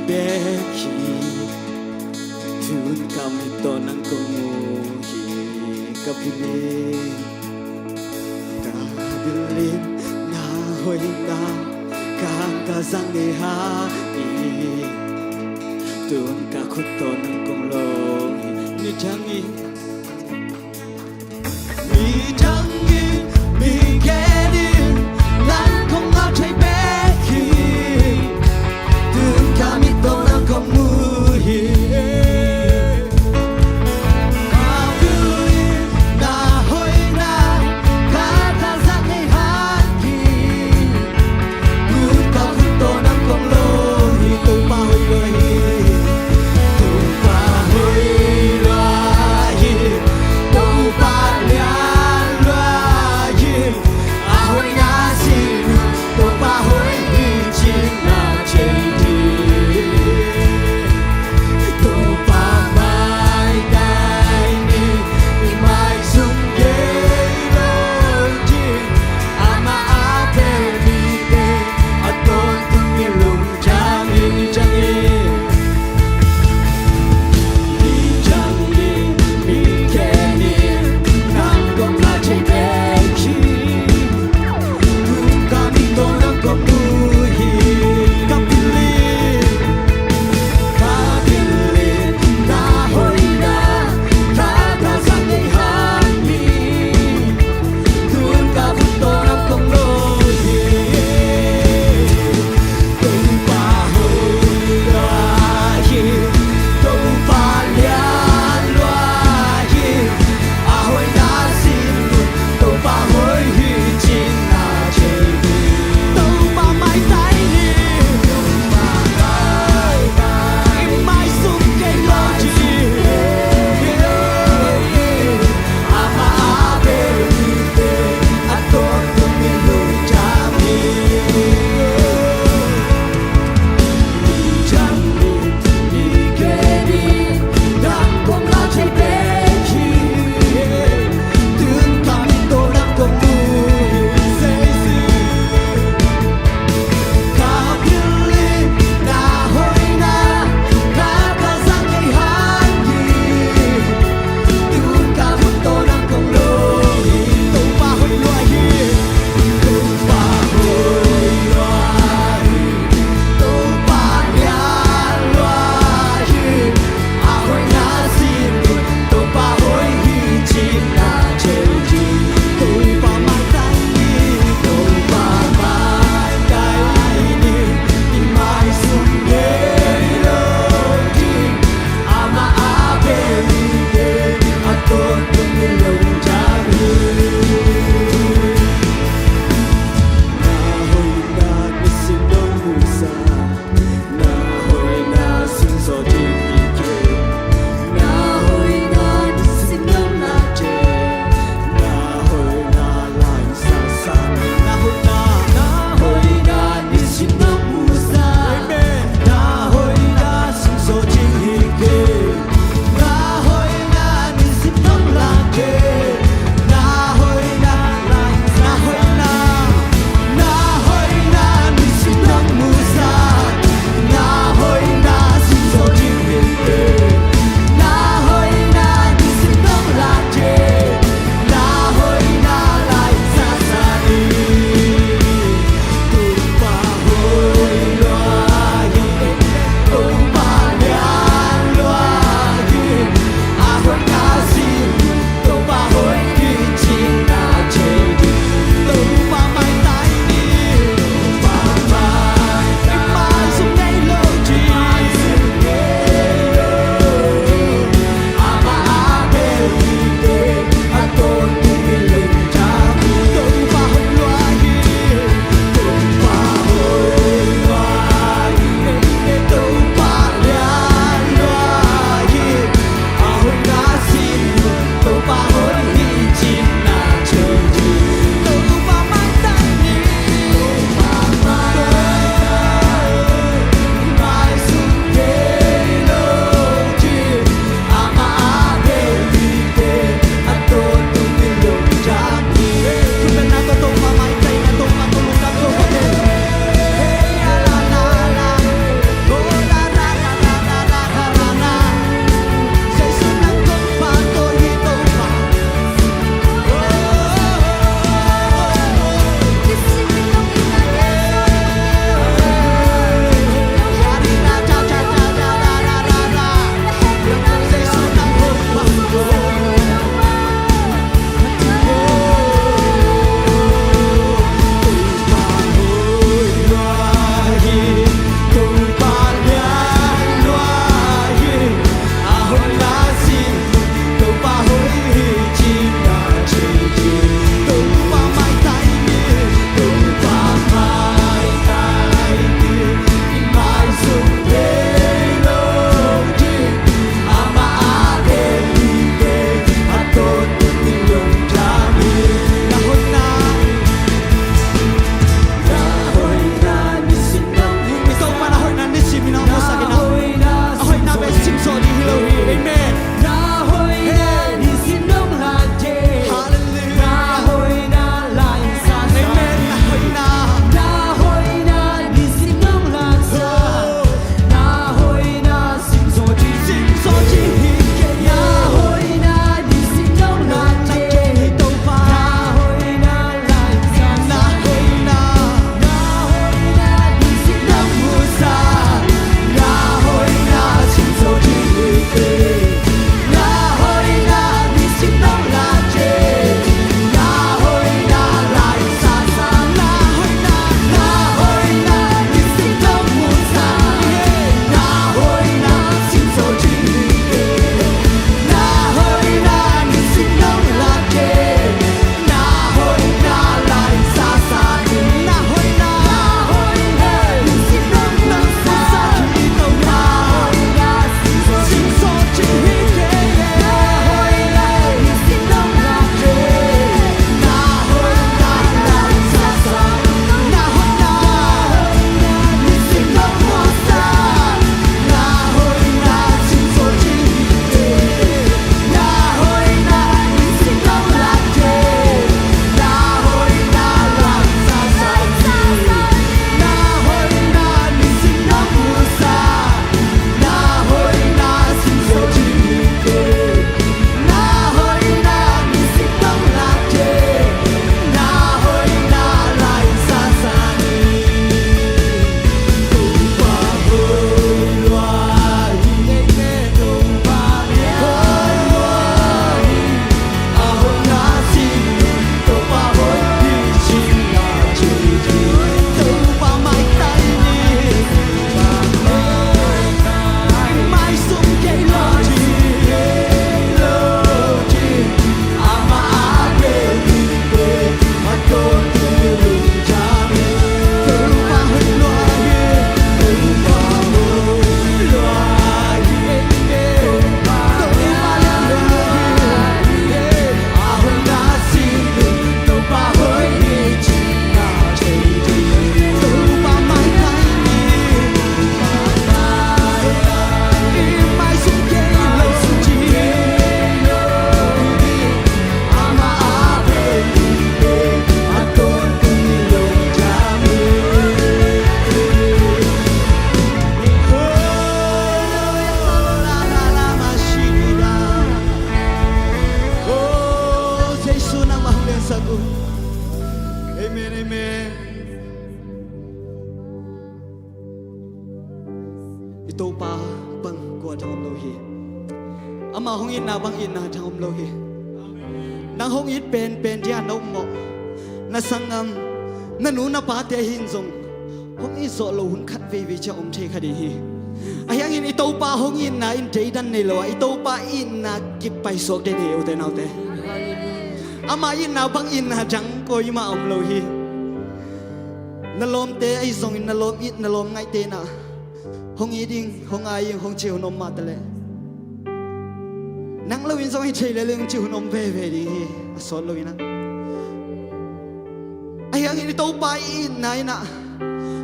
beki tun kami tonang kumuhi kabilin kabilin na hoy na kakazang ni hapi tun kakuton ng kumlohi ni jangin mi jangin mi kedin nan kong ngao chay beki tun kami tonang kumuhi so di Elohi amen na hoi na ni sin nong la je hallelujah na hoi na lai sa sa amen na hoi na na hoi na ni sin nong la sa na hoi na sin so ji sin so ji hi ke na hoi na ni sin nong la je to pa na hoi na lai sa na sa hoi na na hoi na ni sin nong mu sa na hoi na sin so ji hi ke na hoi na ni sin nong la je na hoi na lai sa sa na hoi na na hoi na ni sin nong mu sa na hoi na sin so ji hi ke na hoi na ni sin nong la je na hoi na lai sa sa na hoi na hoi na ni sin nong mu sa ji to pa hoi na sin so sin so ji hi ke hoi na ni sin nong la je na hoi na lai sa sa na hoi na ni sin nong mu sa na hoi na sin so ji hi ke na hoi na ni sin nong la je na hoi na lai sa sa na hoi na ni sin na mu sa na hoi na sin so ji hi ke na hoi na ni sin nong la je na hoi na lai sa sa ni tu pa hoi lua hi ne tu pa hoi lua hi a hoi na sin tu pa hoi hi chin na chi chi tu pa mai tai ni pa mai sum ke lo chi lo chi ama age ni pe ma ko tu lu cha me tu pa hoi lua hi tu pa hoi lua hi ne tu pa lua hi a hoi na sin tu pa hoi hi chin na chi chi tu pa mai tai ni mai sum ke lo su chi ama ave ni pe ma ko tu lu cha me Amen, amen. Ito pa bang kuat ang lohi. Ama hong in na bang in na ang lohi. Nang hong it pen dia no mo. Na sangam na nu na pa te hin zong. Hong i so lo hun khat vi cha om the khadi hi. Ayang in ito pa hong in na in te dan ne lo. Ito pa in na kip pai sok de de o te nau te. Ama in na bang in na jang ko ma om lohi. Na lom te ai zong in na lom it na lom ngai te na. Hong i ding hong ai hong chiu nom ma te le. Nang lo in zong i chei le leng chiu nom ve ve di hi. So lo in na. Ayang in ito pa in na ina.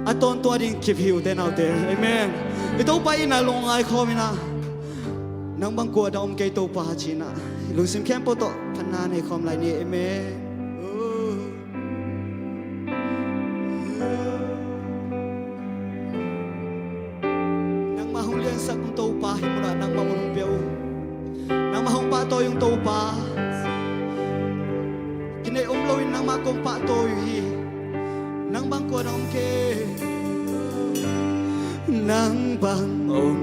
Aton tua ding kip hiu te nau te. Amen. Ito pa in na long ai ko mi na. Nang bang ko da om ke to pa chi na. Lu sim kem po to panan ai kom lai ni. Amen. Nang mahong lian sa kung to pa himura nang mahong biao. Nang mahong pa to yung to pa. Kinay umlawin nang makong pa to yuhi. Nang bang ko na ke. Nang bang om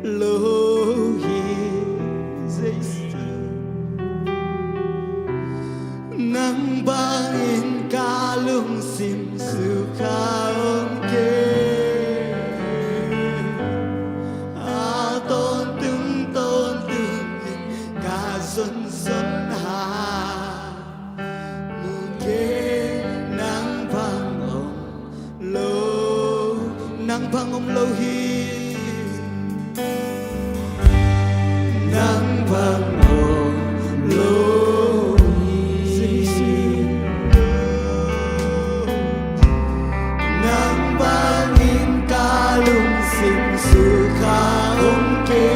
lohi Jesus. Nang bangin kalung sim suka om ke. Ton tung ka sun sun ha. Nang bangom lohi nang bangom lohi nang bangin kalung sim suka ke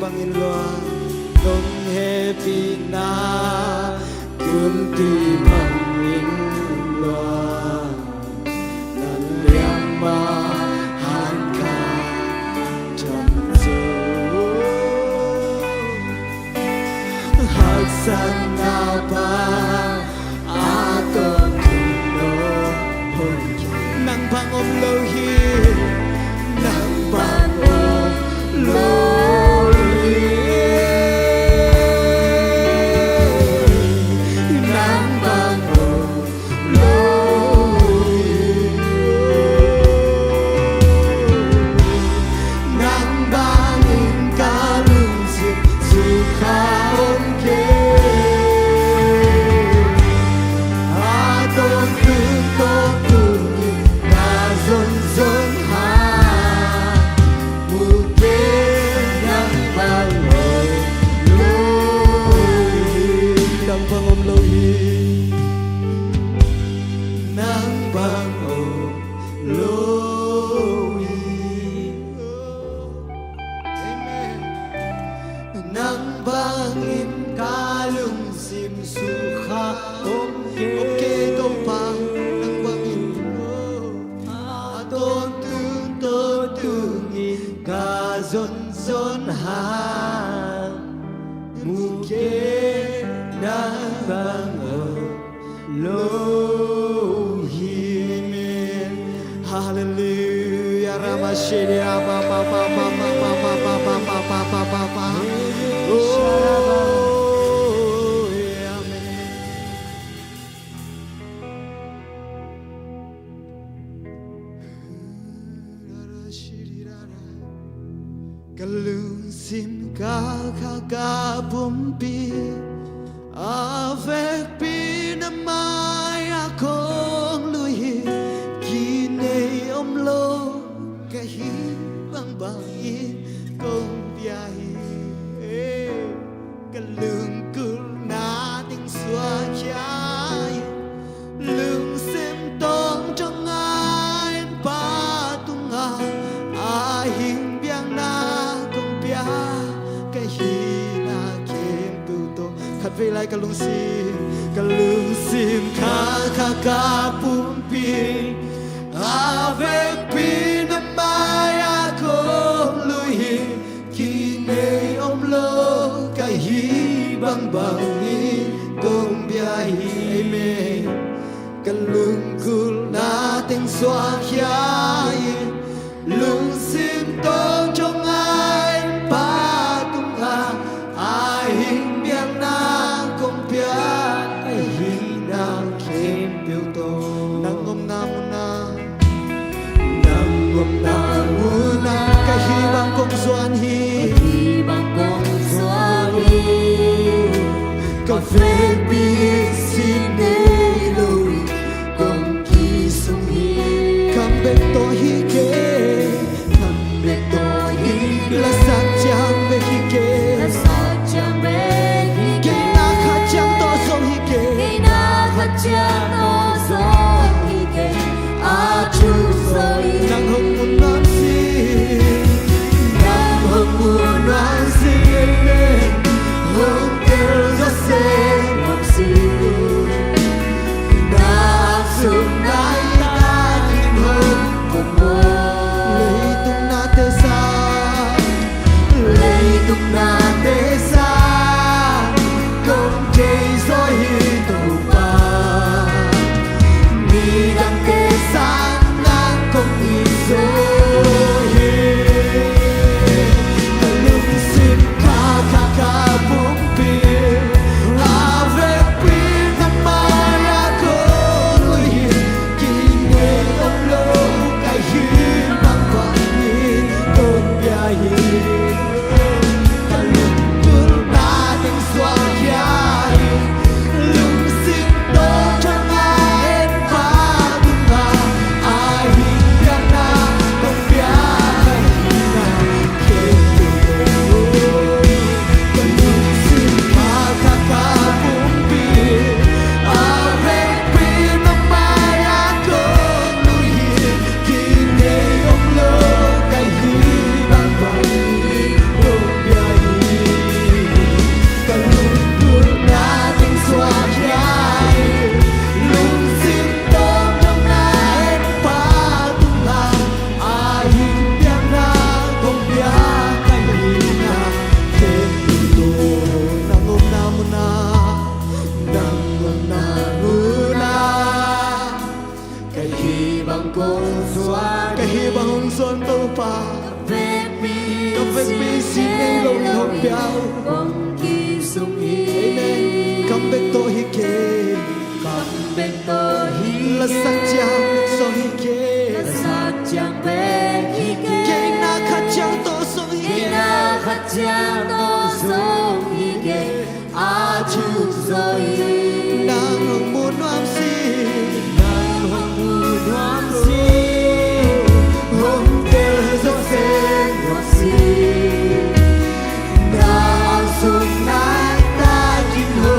Panginoon Không hề vì na Cương tì bằng in loa Lần liam ma hàn ca Trầm dấu Hạc sang na ba A tôn thùng nô hồn Nang bang om lâu hi Nang bang om lâu hi Nang bang om lâu hi Nang bang in ca lung diệp Dù khá ôm kê A tôn tương tốt tương nhìn Nà dồn dồn hà Mù kê nang bang om lâu hi Nang bang om lâu hi Nang bang om lâu hi Amen Nang bang in ca lung sim su kha ok tô pang nang bang in a tôn tương in ca zon zon ha mu ke nang bang lo hi amen hallelujah ramashiri pa pa pa pa pa pa pa pa pa pa pa pa pa pa oh amen Kalung sim ka kha ka bum pi avec pi na mai a kong lui ki nei om lo ka hi bang bang i kong bia hi Kalung kul na ting xua chai lung sim tong trong ai pa tung a hình biang na kong bia ka hi na kem tu to khát về lại kalung sim kha ka pum pi avec pi na mai a kong lui ki nei om lo ka hi bang bang hi kong bia hi amen kalung kul na ting xóa khai lung sim tong trong ai pa tung ai hình biang na kong bia ai hi na kem biểu to nang om na muna ka hi bang kong zuan hi Có phê bi xin nê lôi Công kỳ sông hi Khám bếp tôi la satyang so hi ke sát chàng bên hi ke kê na khat chang to so hi khi ke na khát chàng to sông hi kê a chu rồi nang hong mu nuam si nàng hồng mù đoan si hong tel zo se ngọc si đã sung nai ta kinh hô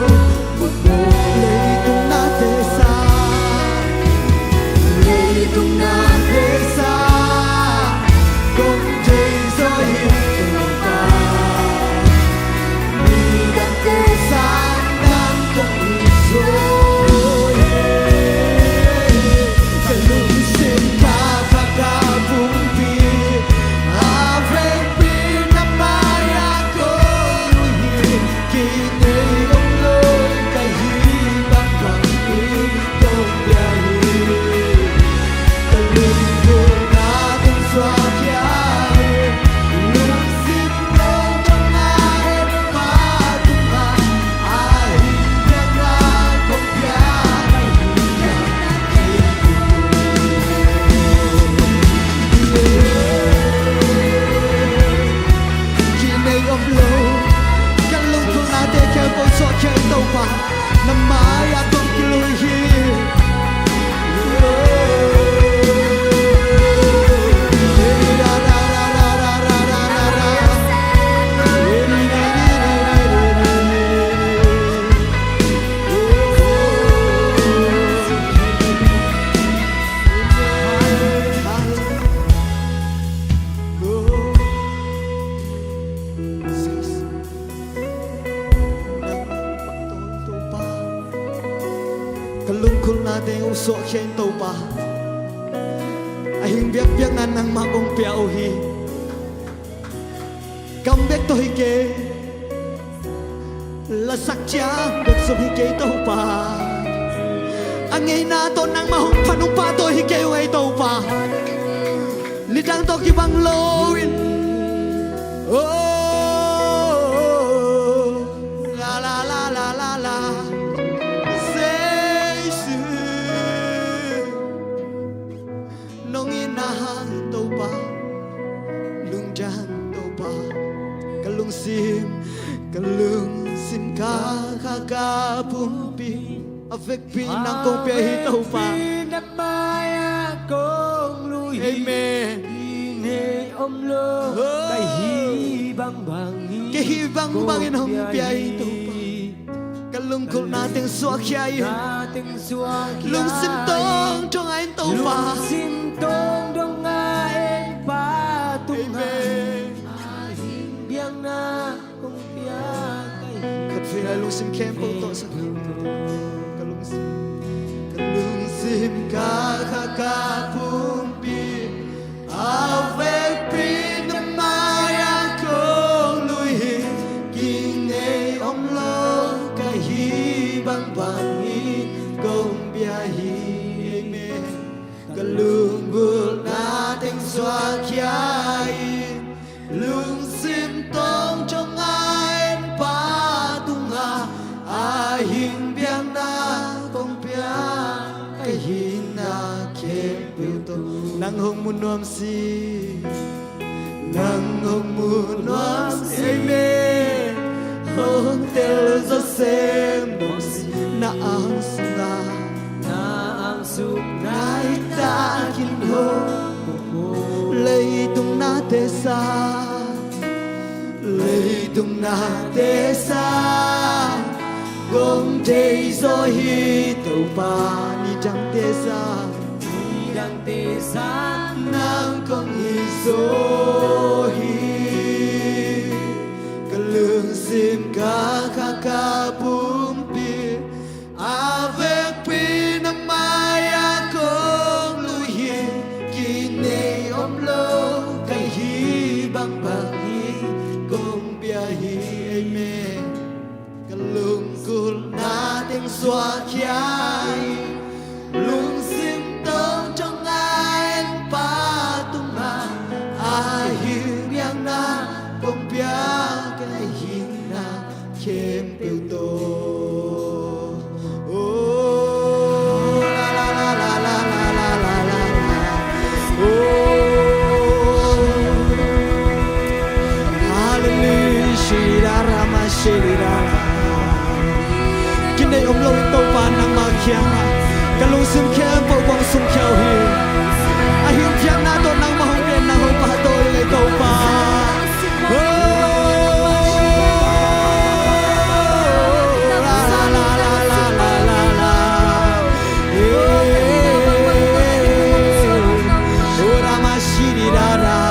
một mùa le tung na te sa lấy tung na te sa kong jai zo hi lòng ta mi dan te sa nang kong hi zo ka lung sim ka ka ka bum pi ave pi na maya ko hi ki nei ong loi ka hi bang bang hi kong ya hi ka lung ko na tung swa kya lung sim ko trong ai pa tu ma ai ya na kong ya khi này ông lâu căn lung không ai để kêu bông so kêu tàu pa nằm mãi à con kia lôi hi Kalungkul natin ang uso siya yung taupa ay biyak-biyangan ng makong piauhi kambek to hike lasak siya beksok hike taupa ang ngay nato ng mahong panumpa to hike yung taupa lidang to kibang lowin oh la la la la la la nong inahan tàu pa lung jan tàu pa kalung sim ka ka ka pumpi avec pi nang kong pia hi tàu pa năm mai con lui amen nghe om lơ cái hi bang bang ke hi bang bangin hong pia hi tàu pa kalung kul nating suak kya hi tiếng xua lung sim tong trong ai tàu pa lung sim tong dong ai pa tung amen biang na kong pia cái kat fi lung sim kem po to sa kalung sim ka ka ka pumpi avec pi na maya kong lui king nei om lo ka hi bang bang hi kong bia hi amen kalung bul na teng xóa kiai lung sim tong trong ai pa tung a hình biang na kong pia cái hin na kem piu to nang hong mun nuam si nang hong mun nuam si amen hong tel zo sem nuam si na ang sunga na ang suk nai ta kin ho lấy tung na te sa lấy tung na te sa gom te zo hi tàu pa ni jang te sa đang tê san nang kong hi zo hi kalung sim ka ka ka pum pi avec pi na maya kong lui hi ki nei om lo kai hi bang bang hi kong bia hi amen kalung kul na ting xóa kiai lung sim tong trong ai pa tung ma ai hiu biang na kong bia cái hin na kem piu to oh la la la la เขียงกะลุงซึมเขียปกป้องซุมเขียวฮีอาหิมเพียงหน้าตัวนางมองเรียนนางหงปาโตเลยเกาปาโอ้ลาลาลาลาลาลาลาลาโอ้รามาชิริรารา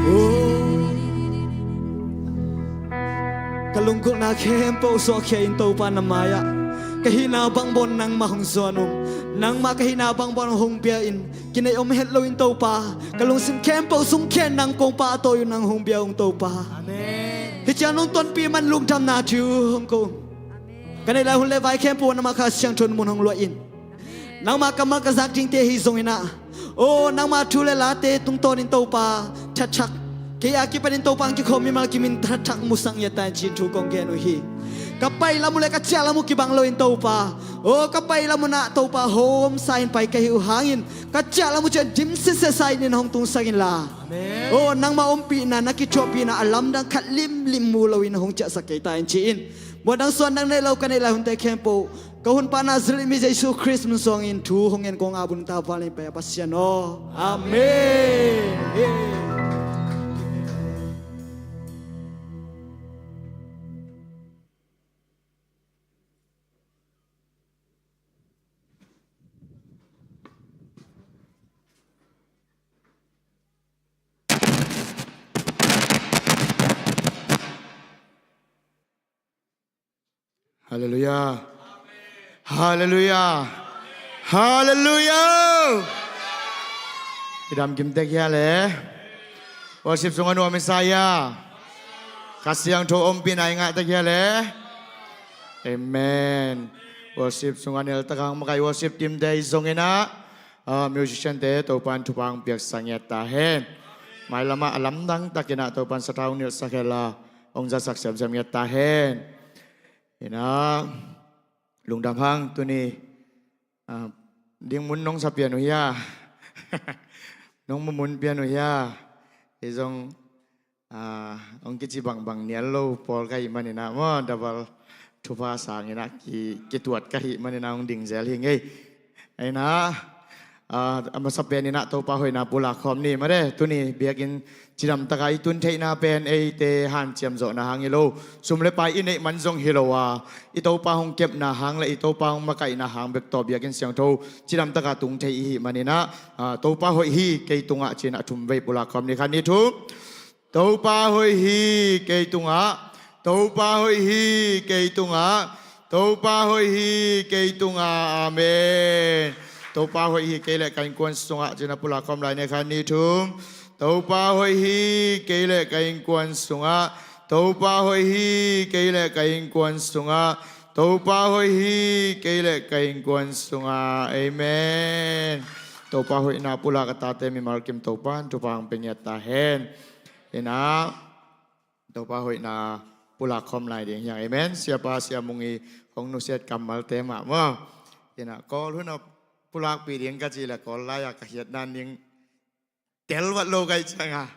โอ้กะลุงกุนาเข้มโปโซเขียนโตปานามายะkahina bang bon nang mahong suanum nang makahina bang bon hong bia in kinay omhet lo in to pa kalung sim kem po sung ken nang kong pa to yun nang hong bia ong to pa amen hichanong ton pi man lung tam na chu hong ko kanay la hun le vai kem po na makasyang chon mun hong lo in nang makamakazak ting te hi zong ina o nang ma thu le la te tung ton in to pa chachak kaya ki pa din to pa ang ki khomi mal ki min chachak musang ya tan chin thu kong gen hi kapay la mo le katsya la mo kibang lo in to pa o kapay la mo na to pa home sign pai kahi uhangin katsya la mo chen dim se sign in hong tung sagin la amen o nang maompi na nakichopi na alam dang khatlim lim mu lo in hong cha sakay ta in chin mo dang son dang ne lo kanila hun te kempo ko hun pa nazri mi jesu christ mun song in thu hong en kong abun ta pa le pa pasyan o amen Hallelujah. Hallelujah. Hallelujah. Idam kimtek ya le. Worship sungan wa Messiah. Kasih yang to om pinai ngat tak ya le. Amen. Worship sungan el takang makai worship team day zongena. Musician te topan tupang piak sangya tahen. Mai lama alam dang takina topan setahun nil sakela. Ong jasak siap jamnya tahen. Ina lung damhang tu ni ding mun nong sa piano ya nong mun piano ya izong ong kici bang nial lo pol kai manina mo double thupa sang ina ki tuat kai manina ong ding zel hingai ina ama sa pen ina to pa hoi na pula khom ni ma de tu ni biakin chiram takai tun thei na pen ei te han chiam zo na hang ilo sum le pai in ei man jong hilowa i to pa hong kep na hang le i to pa hong makai na hang bek to biakin siang tho chiram taka tung thei hi manina to pa hoi hi ke tunga china thum ve pula khom ni khan ni thu to pa hoi hi ke tunga to pa hoi hi ke tunga to pa hoi hi ke tunga amen to pa hoi hi ke le kan kwan sunga china pula khom lai ne khan ni thu tàu pa hoi hi cây lệ cây quan sunga tàu pa hoi hi cây lệ cây quan sunga tàu pa hoi hi cây lệ cây quan sunga amen tàu pa hoi na pula kata te mi malkim tàu pan tu pang penyat tahen ina tàu pa hoi na pula khom lai ding yang amen siapa sia mungi hong nuset kamal tema mo ina ko lu na pula pi ding ka ji la ko la ya ka hiat nan ding tel wat lo kai changa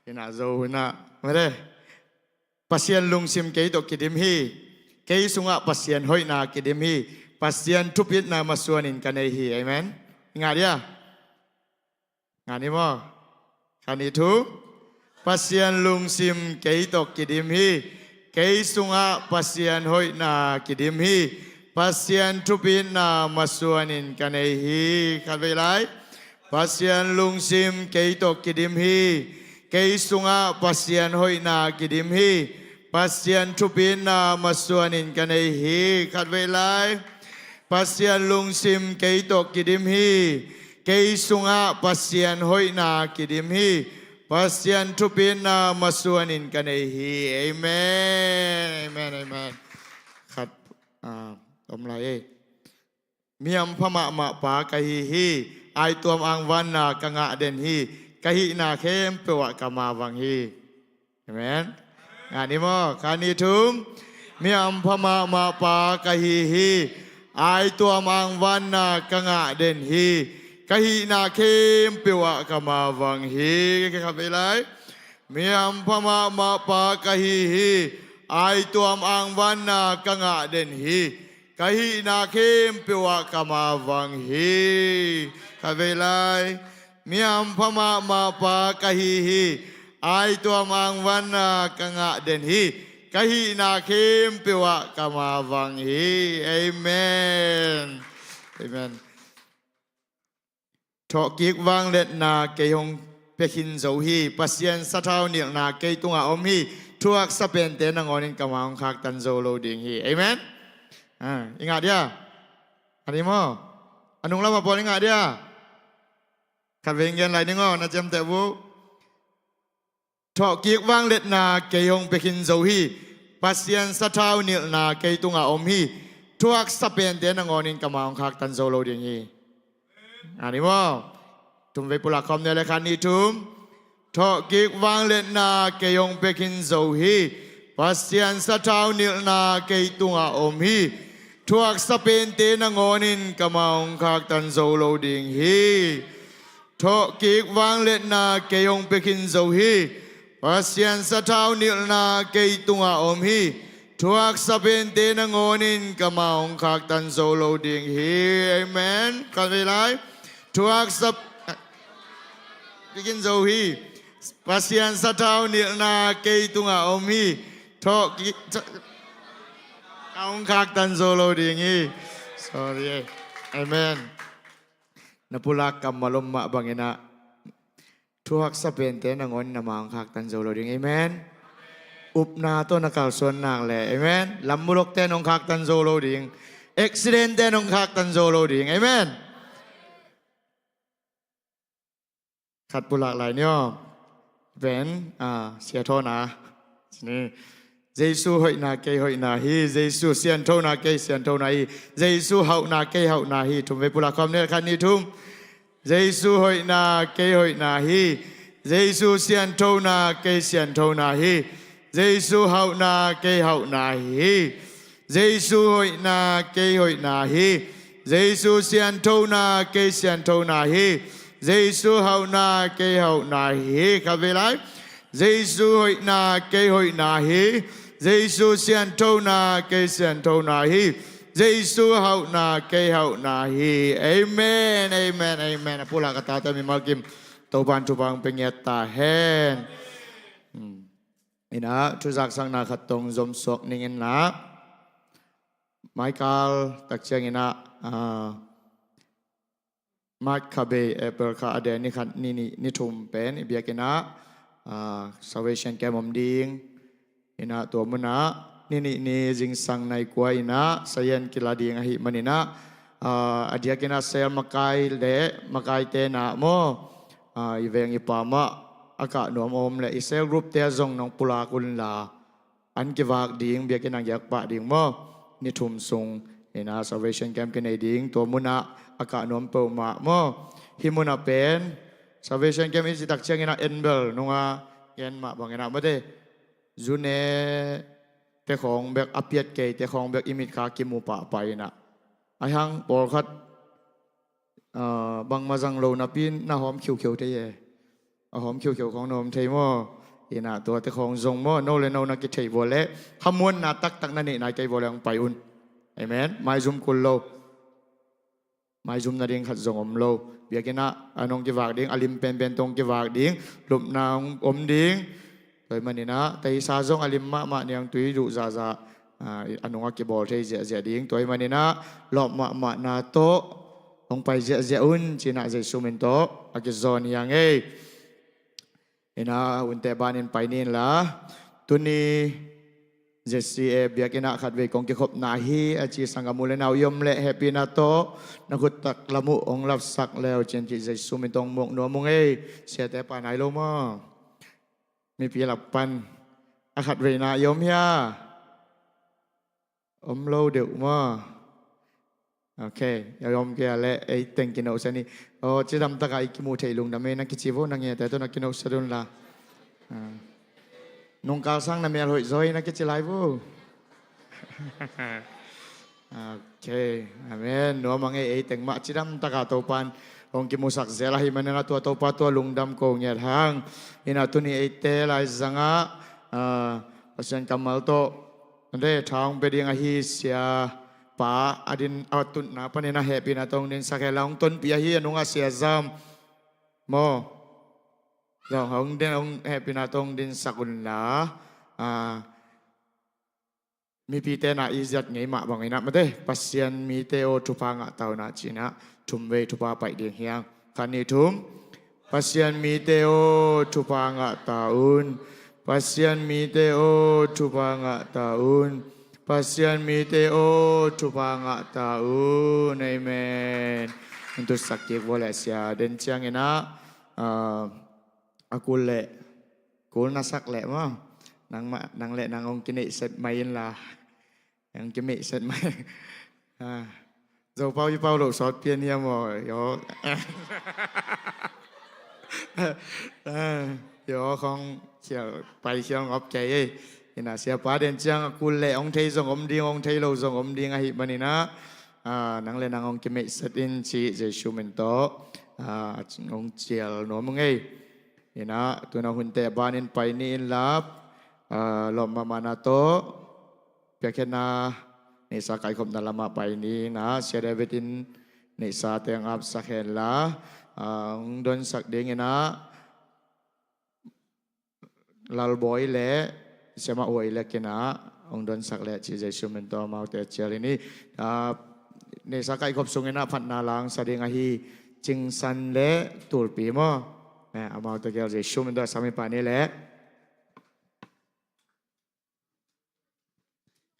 ina zo na mare pasien lung sim ke to kidim hi ke sunga pasien hoi na kidim hi pasien tupit na masuanin kanai hi amen nga dia ngani mo kani thu pasien lung sim ke to kidim hi ke sunga pasien hoi na kidim hi pasien tupit na masuanin kanai hi kan ve lai pasien lung sim kei to kidim hi kei sunga pasien hoi na kidim hi pasien thupin na masuanin kanai hi khat ve lai pasien lung sim kei to kidim hi kei sunga pasien hoi na kidim hi pasien thupin na masuanin kanai hi amen amen amen khat om lai miam phama ma pa kai hi ai tuam ang van na kanga den hi kahi na khem pewa kama wang hi amen ngani mo kani thum miam phama ma pa kahi hi ai tuam ang van na kanga den hi kahi na khem pewa kama wang hi ka be lai miam phama ma pa kahi hi ai tuam ang van na kanga den hi kahi na kim piwa kamawang hi kavelai miam phama ma pa kahi hi ai tua mang wana kanga den hi kahi na kim piwa kamawang hi amen amen thọ kiek vang let na ke hong pekin zo hi pasien sathau niang na ke tunga om hi thuak sapen te na ngonin kamang khak tan zo lo ding hi amen ingat dia hari mo anung lama pon ingat dia kat vengen lai ningo na jam te bu thọ kiek vang let na ke hong pekin zo hi pasien sathau niang na ke tunga om hi thuak sapen te na ngonin kamang khak tan zo lo ding hi hari mo tum ve pula khom ne le khan ni tum thọ kiek vang let na ke yong pekin zo hi pasian sa thau nil na ke tunga om hi thuak sa pen te na ngonin kamaung khak tan zo lo ding hi thọ kiek vang let na ke yong pekin zo hi pasian sa thau nil na ke tunga om hi thuak sa pen te na ngonin kamaung khak tan zo lo ding hi amen kan ve lai thuak sa pekin zo hi pasian sa thau nil na ke tunga om hi thọ kaung khak tan zo lo ding hi sorry amen napulak kam malom ma bangena thuak sa pen te na ngon na mang khak tan zo lo ding amen upna to nakal son nang le amen lamulok te nong khak tan zo lo ding accident te nong khak tan zo lo ding amenขัดปุลักหลายเนี่ยเป็นเสียโทนะนี่เยซูหอยนาเกยหอยนาฮีเยซูเสียนโทนาเกยเสียนโทนาฮีเยซูเฮานาเกยเฮานาฮีทุ่มไปปุลักคำเนี่ยคันนี้ทุ่มเยซูหอยนาเกยหอยนาฮีเยซูเสียนโทนาเกยเสียนโทนาฮีเยซูเฮานาเกยเฮานาฮีเยซูหอยนาเกยหอยนาฮีเยซูเสียนโทนาเกยเสียนโทนาฮีเยซูเฮานาเกยเฮานาฮีครับเวลาเยซูหอยนาเกยหอยนาฮีเยซูเสียนโทนาเกยเสียนโทนาฮีเยซูเฮานาเกยเฮานาฮีเอเมนเอเมนเอเมนpulah kata kami malkim toban tubang pengyata hen ina tuzak sang na khatong zom sok ningin na Michael takchang ina Mark kabe apple ka ade ni khat ni thum pen ibiakina salvation camp ding ina to muna ni jing sang nai kwa ina sayan kilading ahi manina adiakina sel makai te na mo iveng ipama aka nom om le isel group te zong nong pula kun la an ki wak ding biakina yak pa ding mo ni thum sung ina salvation camp kene ding to muna aka nom po ma mo himuna pen salvation camp is tak chang ina enbel nunga yen ma bangena mate zune te khong bek apiat ke te khong bek imit kha kimu pa paina ahang por khat bang mazang lo na pin na hom khiu khiu te ye a hom khiu khiu khong nom thei mo ina to te khong zong mo no le no na ki thei bole khamun na tak na ni nai kai bole ang pai un amen mai zum kul lo mai zum na ding khat zong om lo biakina anong ki wak ding alim pen tong ki wak ding lup na om ding toy manina tai sa zong alim ma niang tui du za anong ki bol thei je ding toy manina lop ma na to ong pai je un china je sumin to aki zon yang ina unte banin painin la tuni Jesse biakina khat ve kong ki khop na hi achi sangamule naw yom le happy na to nakut tak lamu ong lap sak leo chen chi je sumin tong mok no mong sia te pa nai lo mo mi pi lap pan akhat ve na yom ya om lo de mo okay yom ke ale ai teng ki no sani o chi dam ta kai ki mu thei lung na me na ki chi vo na nge te to na ki no sarun la nung cao sang na mel hoi zoi na kichi lai vu okay amen no mangai ei teng ma chidam taka topan ong ki musak zela hi manana to topa to lungdam ko nyer hang ina tuni ei te lai zanga pasen kamal to ande thang beding a hi sia pa adin atun na panina happy na tong din sa kailang ton piyahi anong asya zam mo dong hong din ang happy na tong din sa kunla mi pite na izat ngai ma bang ina mate pasien mi te o tupa nga tau na china tumwe tupa pai ding hiang kani tum pasien mi te o tupa nga taun pasien mi te o tupa nga taun pasien mi te o tupa nga taun amen untuk sakit boleh sia dan siang ina aku le kul nasak le ma nang le nang ong kini set main lah yang kini set main dầu bao nhiêu bao lẩu sọt piên hiam rồi yo không chiều bay chiều ngọc chạy ấy thì là xe phá đến chiang cún lệ ông thấy dòng ông thấy lâu dòng ông đi ngay bên này nang le nang ông kini set in chi Jesu mento ông chiều nó mong ấy thì na tu na hunte banin pai ni in lap lom mama na to pekena ni sa kai khom na lama pai ni na sia davidin ni sa teng ap sa khen la don sak ding na lal boy le sema oi le kena ong don sak le chi Jesu mento mau te chial ini ni sa kai khom sung na phat na lang sa ding a hi jing san le tul pi mo amau te gel Jesu mento sami pa ni le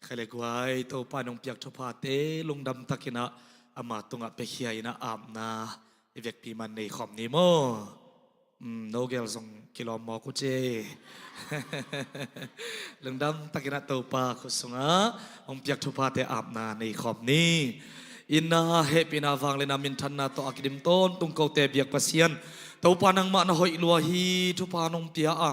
ใครเรียกว่าตัวปานงเปียกทุพาเตลงดำตะกินะอามาตุงะเปเฮียนะอาบนาเอเวกปีมันในขอมนิโมโนเกลส่งกิโลมอกุเจลงดำตะกินะตัวปาคุสงะองเปียกทุพาเตอาบนาในขอมนี้อินนาเฮปินาฟังเลนามินทันนาตัวอักดิมต้นตุงเกาเตเบียกปัสยันตัวปานังมานะหอยลัวฮีทุพานงเปียอา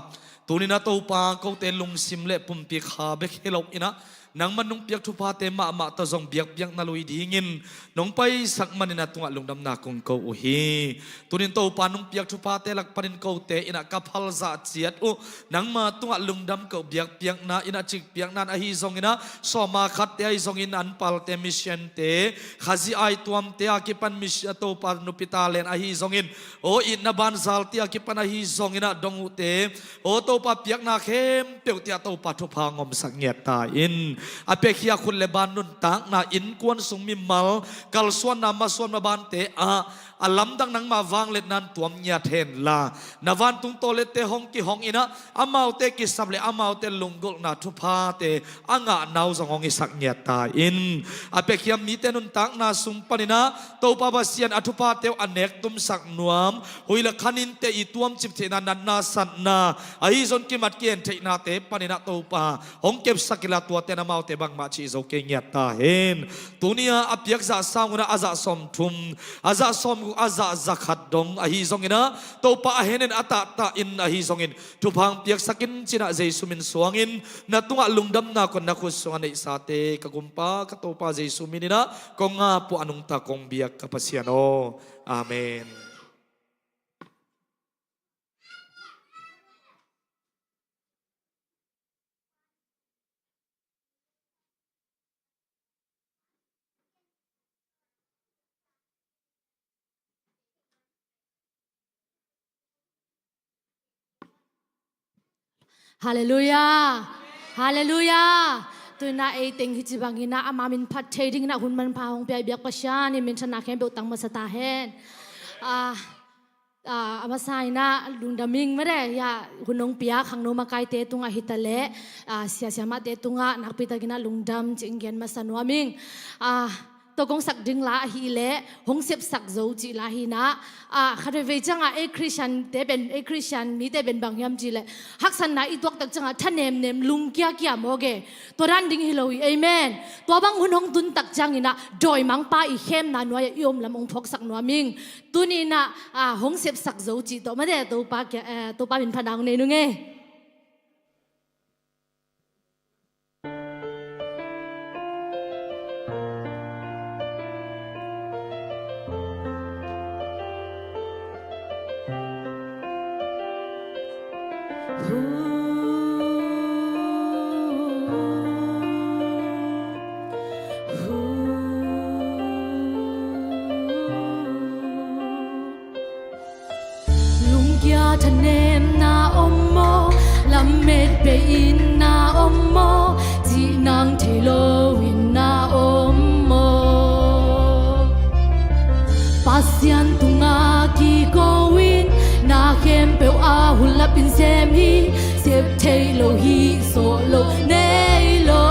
ตัวนี้นะตัวปาเกาเตลุงซิมเล่ปุ่มปีขาเบกเฮลอกอินะnang manung piak thupa te ma ta zong biak biak na lui dingin nong pai sak manina tunga lungdam na kong ko uhi tunin to panung piak thupa te lak panin ko te ina kaphal za chiat u nang ma tunga lungdam ko biak biak na ina chik biak nan a hi zong ina so ma khat te ai zong in an pal te mission te khazi ai tuam te akipan mission to par nu pitalen a hi zong in o in na ban zal te akipan a hi zong ina dong te o to pa piak na khem peu te to pa thupa ngom sak nget ta in apekhiya khun le ban nun tak na in kwan sung mi mal kal suan na ma suan ma ban te alam dang nang ma wang let nan tuam nya then la nawan tung to le te hong ki hong ina amau te ki sam le amau te lunggol na thu pha te anga nau zong hong isak nya ta in apekhiya mi te nun tak na sum panina to pa ba sian athu pa te anek tum sak nuam huila khanin te i tuam chip the na na san na ai zon ki mat kien the na te panina to pa hong kep sakila tua te na te bang ma chi zo ke nyat ta hen tunia apyak za sanguna aza som thum aza som aza zakhat dong a hi zongina to pa henen ata ta in a hi zongin tu phang piak sakin china Jesu min suangin na tunga lungdam na kon na khusung anei sate kagumpa ka to pa Jesu minina konga pu anung ta kong biak kapasiano amen. Hallelujah. Hallelujah. Tu na ai ting hi bang hina ama min phat thading na hun man pa hong pai biak pasya ni min chana khem be tang ma sata hen ama sai na lungdaming mare ya hunong pia khangno makai te tunga hitale sia sia ma te tunga nakpita gina lungdam chinggen masanwaming to kong sak ding la hi le hong sep sak zo chi la hi na khare ve changa e Christian te ben e Christian mi te ben bang yam chi le hak san na i tok tak changa thanem nem lung kya kya moge to ran ding hi lo amen to bang hun hong tun tak chang ina doi mang pa i khem na noya yom lam ong phok sak no ming tuni na hong sep sak zo chi to ma de to pa bin phanang ne nu nge Ooh. pasian tunga ki going na khem pe a hula pin sem hi sep thei lo hi so lo nei lo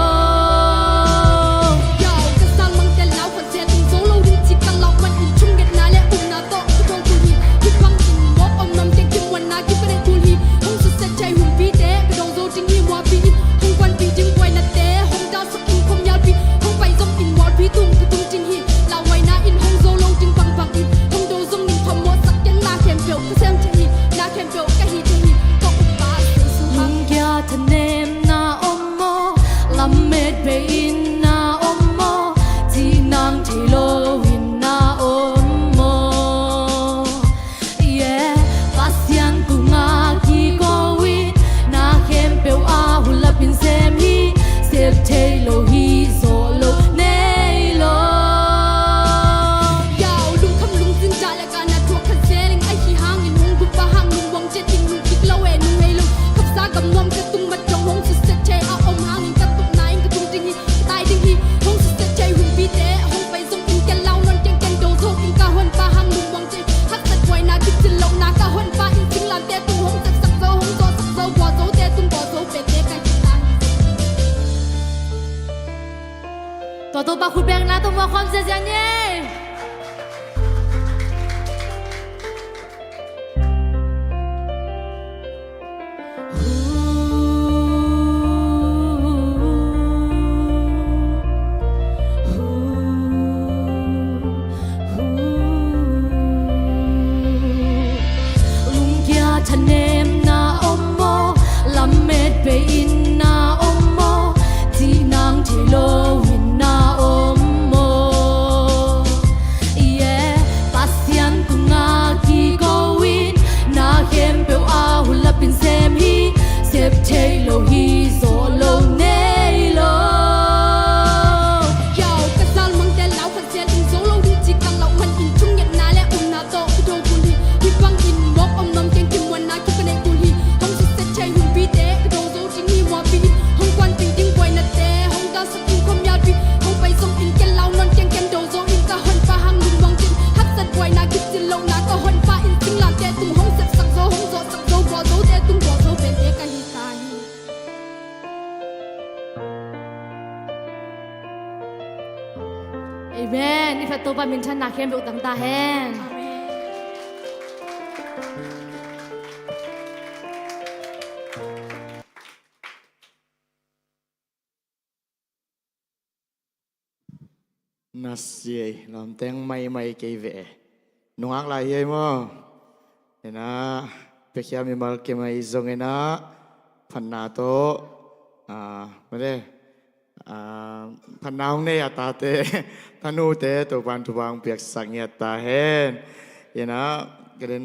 yao ka sang mang tel lau khan se tung so lo rin chi kang lau man in chung get na le na to ko tu hi ki bang in mo om nam te kim wan na ki pare tu hi hong su se chai hum pi te pe dong zo ting hi mo pi hong kwan pi ting kwai na te hong da su kin khom yal pi hong pai zom in mo pi tung tu tung ting hi la wai na in hong zo lo ting bang bang in hong do zong in khom mo sak ken na khem pe ka sem che hi na khem pe ka hi che hi ko u ba se su hang kya thanem na om mo lam met be in na om mo ji nang thi lo in na om mo yeah pasian tunga ki ko win na khem pe a hula pin sem hi sep thei lo hi zo lo nei lo yao lung kham lung jin ja la ka na thua khan sering ai hi hang in hung bu pa hang lung wang che ting lung kik lo we nu hei lung khap sa gam nom ka tung mat jong hong su se che a om hang in ka tuk nai ka tung ting hi tai ding hi hong su se che hum bi te hong pai zong in ken lau non ken ken do zo in ka hon pa hang lung wang che hat sat wai na kik til lo na ka hon pa in ting lan te tung hong sak sak zo hong zo sak zo bo zo te tung bo zo pe te ka hi ta to ba khut beng na to mo khom se jang ye lung kya thanem na om mo lam met be in na om mo ji nang thi lo in na om mo yeah pasian tunga ki go win na khem pe a hula pin sem hi sep thei lo hi zo lo nei lo yao ka sal mang tel lau khan se tung zo lo rin chi kang lau man in chung get na le na to do kun hi hi bang in mo om nam ken kim wan na ki ka nei kun hi hong su se chai hum pi te ka dong zo ting hi mo pi hong kwan pi ding boy na te hong da sa kin khom yal pi hong pai som in ken lau non ken ken do zo in ka hon pa hang lung wang tin hat sat boy na ki til lo na ka hon pa in ting lan te tung hong sak sak zo hong zo sak zo bo zo te tung bo zo pe te ka hi ta hi Amen. Ni fa to pa min than na khem be utang ta hen. Nasi làm tiếng may may cây vẽ nung ác lại vậy mà nên na bây giờ mình mal cái may giống cái na phần nào to mà đây phần nào này à ta thế phần nu thế tổ ban thu bang việc sang nhật ta hen vậy na cái đến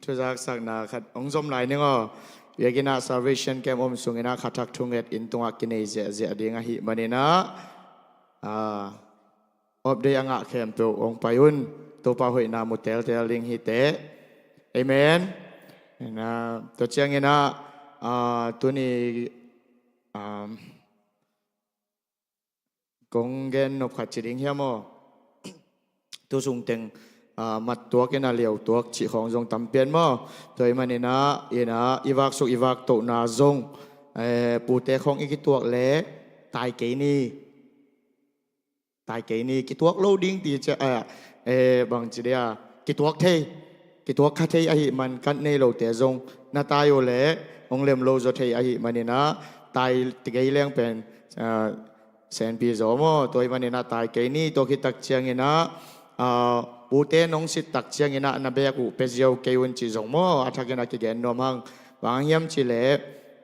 chú giác sang na khát ông giống lại nữa việc cái na salvation camp om sung cái na khát thắc thung het in tung ác cái này dễ đi ngay hi mà nên naอบได้ยังอ่ะเข้มตัวองค์ไปอุ่นตัวป่าหอยนามุเตลเตลลิงฮิเตเอเมนนะตัวเชียงเงินะตัวนี้กงเกนนบขัดจิริงเฮียโมตัวสูงเต็งมัดตัวกันน่ะเหลียวตัวจีของทรงตำเปียนโมตัวมันนี่นะอีวักสุอีวักโตนาทรงปูเตของอีกตัวเละตายเกนี่tại cái này cái thuốc lâu đinh thì bằng chỉ là cái thuốc khác thế ai mình cắt này lâu té rong na tai ô lẽ ông làm lâu rồi thế ai mình na tai cái leng pen sen pi gió mo tôi mình na tai cái này tôi khi tắc chiang na bố té nông sĩ tắc chiang na bé cụ bé giàu cái vấn chỉ rong mo à thằng cái gen nom hang vàng yếm chỉ lẽ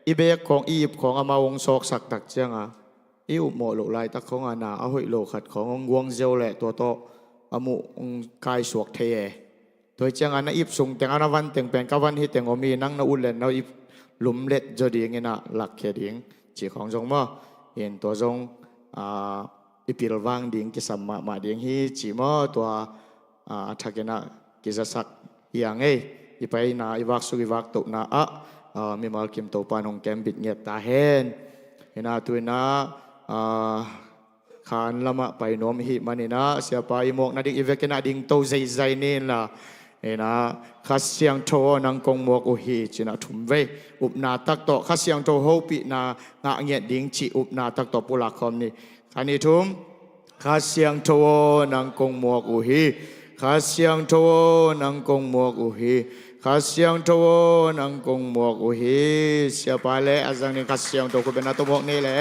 i béของอีของอามาองศอกสักตักเจียงอิวโมโลไลตะของอาณาเอาหอยโลขัดของงวงเจียวแหละตัวโตอามุกายสวกเทยโดยเจียงอาณาอิบสุงแต่งอาณาวันแต่งแปลงกวันที่แต่งอมีนั่งนาอุ่นเล่นนาอิบหลุมเล็ดจะดีเงี้ยนะหลักเขียดิ้งจีของจงมั่เห็นตัวจงอิปิลวังดิ้งกิสัมมาดิ้งฮีจีมั่ตัวทักเนะกิจสักอย่างเอ้ยไปนาอิวักสุอิวักตุนามีมาคิมโตปานองแกมบิดเงียตาเห็นนะตัวนะค านละมาไปน้อมหิมันนี่นะเสียไปหมกนาดิอีเวกนาดิงโตใจใจนี่ล่ะเอ็นะข้าเสียงโทนังกงหมวกอุฮีจินะถุมเวอุปนาตักโตข้าเสียงโทโฮปินางะเงียดิงจิอุปนาตักโตปุลักคอมนี่คันนี้ทุมข้าเสียงโทนังกงหมวกอุฮีข้าเสียงโทนังกงหมวกอุฮีข้าเสียงโทนังกงหมวกอุฮีเสียไปเลยอาจารย์นี่ข้าเสียงโทก็เป็นนาตัวหมวกนี่แหละ